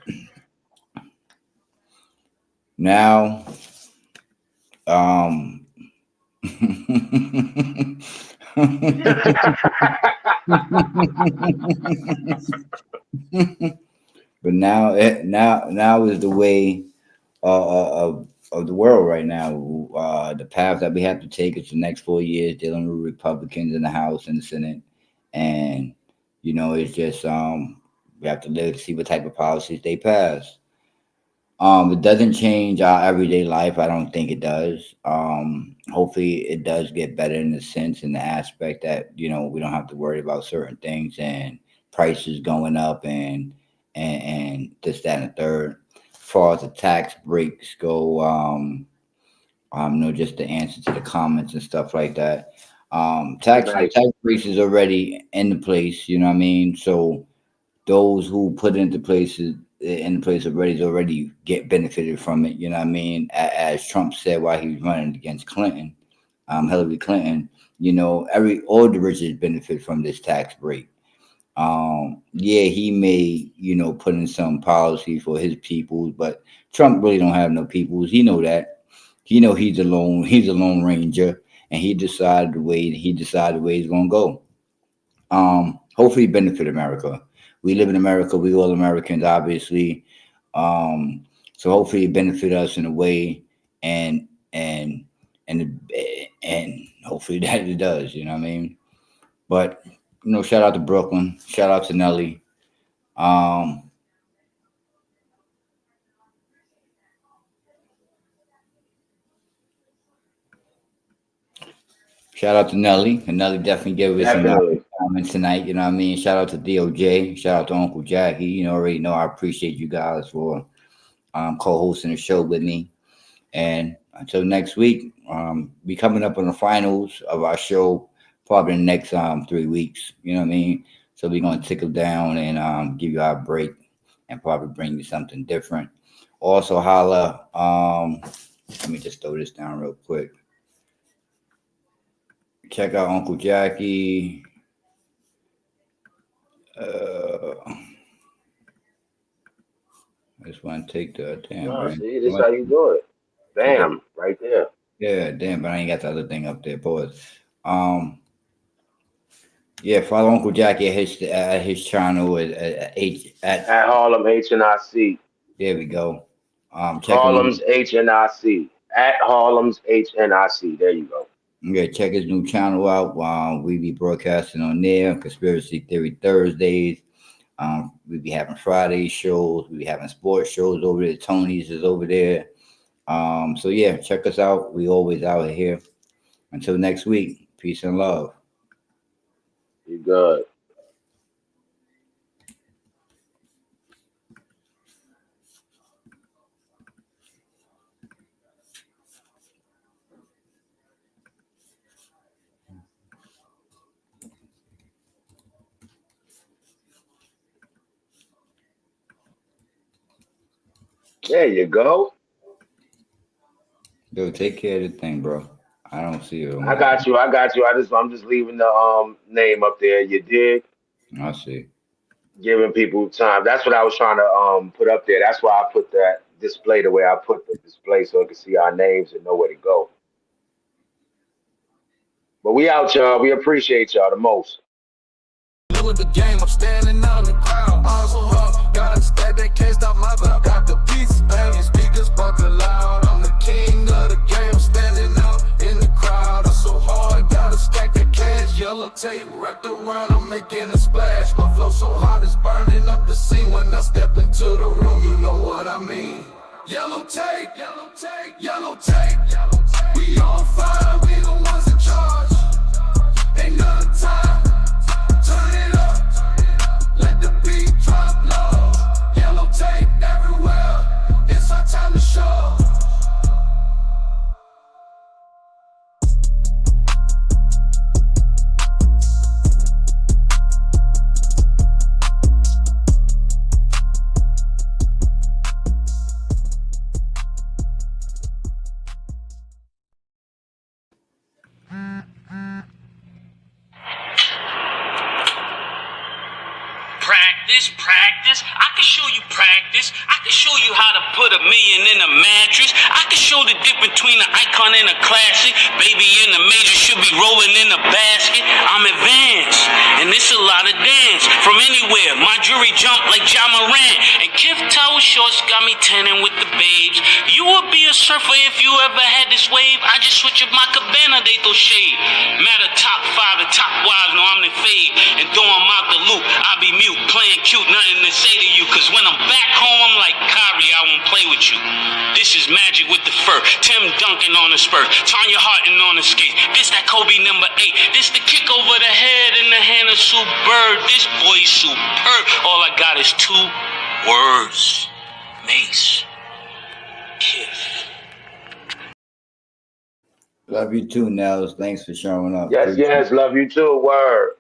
now, um, but now is the way of the world right now. The path that we have to take is the next 4 years dealing with Republicans in the House and the Senate, and it's just we have to live to see what type of policies they pass. It doesn't change our everyday life. I don't think it does. Hopefully, it does get better in the sense, in the aspect that we don't have to worry about certain things and prices going up and this, that, and the third. As far as the tax breaks go, just the answer to the comments and stuff like that. Nice. Tax breaks is already in the place. You know what I mean? So those who put into places in place already get benefited from it. You know what I mean? As Trump said while he was running against Clinton, Hillary Clinton. You know, all the rich benefit from this tax break. Yeah, he may, put in some policy for his people, but Trump really don't have no peoples. He know that. He know he's a lone ranger, and he decided the way he's gonna go. Hopefully benefit America. We live in America, we all Americans, obviously. So hopefully it benefit us in a way, and and and hopefully that it does, you know what I mean? But shout out to Brooklyn, shout out to Nelly. Um, Shout out to Nelly. And Nelly definitely gave us some Definitely. comments tonight. You know what I mean? Shout out to DOJ. Shout out to Uncle Jackie. Already know I appreciate you guys for co-hosting the show with me. And until next week, we coming up on the finals of our show probably in the next 3 weeks. You know what I mean? So we're gonna tickle down and give you our break and probably bring you something different. Also, holla. Let me just throw this down real quick. Check out Uncle Jackie. I just want to take the damn No, brain. see, this how you do it. Yeah, Bam, right there. yeah, damn, but I ain't got the other thing up there. Pause. Yeah, follow Uncle Jackie at his channel at H at At Harlem HNIC. there we go. Check him Harlem's HNIC. At Harlem's HNIC. There you go. Yeah, check his new channel out. We be broadcasting on there. Conspiracy Theory Thursdays. We be having Friday shows. We be having sports shows over there. Tony's is over there. So yeah, check us out. We always out here. Until next week, peace and love. You good. There you go. Yo, take care of the thing, bro. I don't see it on I my. got you. I got you. I'm just leaving the name up there. You dig? I see. Giving people time. That's what I was trying to put up there. That's why I put that display the way I put the display so it can see our names and know where to go. But we out, y'all. We appreciate y'all the most. Middle of the game, I'm standing out in the crowd. Also up, gotta stack that case out my back. Got the beats banging, speakers bumping loud. I'm the king of the game, standing out in the crowd. I'm so hard, gotta stack that cash. Yellow tape wrapped around, I'm making a splash. My flow so hot, it's burning up the scene. When I step into the room, you know what I mean. Yellow tape, yellow tape, yellow tape. We on fire, we the ones in charge. Ain't none time. Turn it up, let the beat drop low. Yellow tape everywhere, it's our time to show. Practice. I can show you practice. I can show you how to put a million in a mattress. I can show the difference between an icon and a classic. Baby in the major should be rolling in a basket. I'm advanced, and it's a lot of dance. From anywhere, my jewelry jump like Ja Morant. And Kif Tower shorts got me tanning with the babes. You would be a surfer if you ever had this wave. I just switch up my cabana, they throw shade. Matter top 5, the top wives know I'm the fade. And though I'm out the loop, I be mute, playing cute, nothing to say to you. Cause when I'm back home, I'm like Kyrie, I won't play with you. This is magic with the fur. Tim Duncan on the spur. Tanya Harton on the skate. This that Kobe number 8. This the kick over the head in the hand of Sue Bird. This boy's superb. All I got is 2 words. Mace. Kiff. Love you too, Nels. Thanks for showing up. Yes, Appreciate it. yes. Love you too. Word.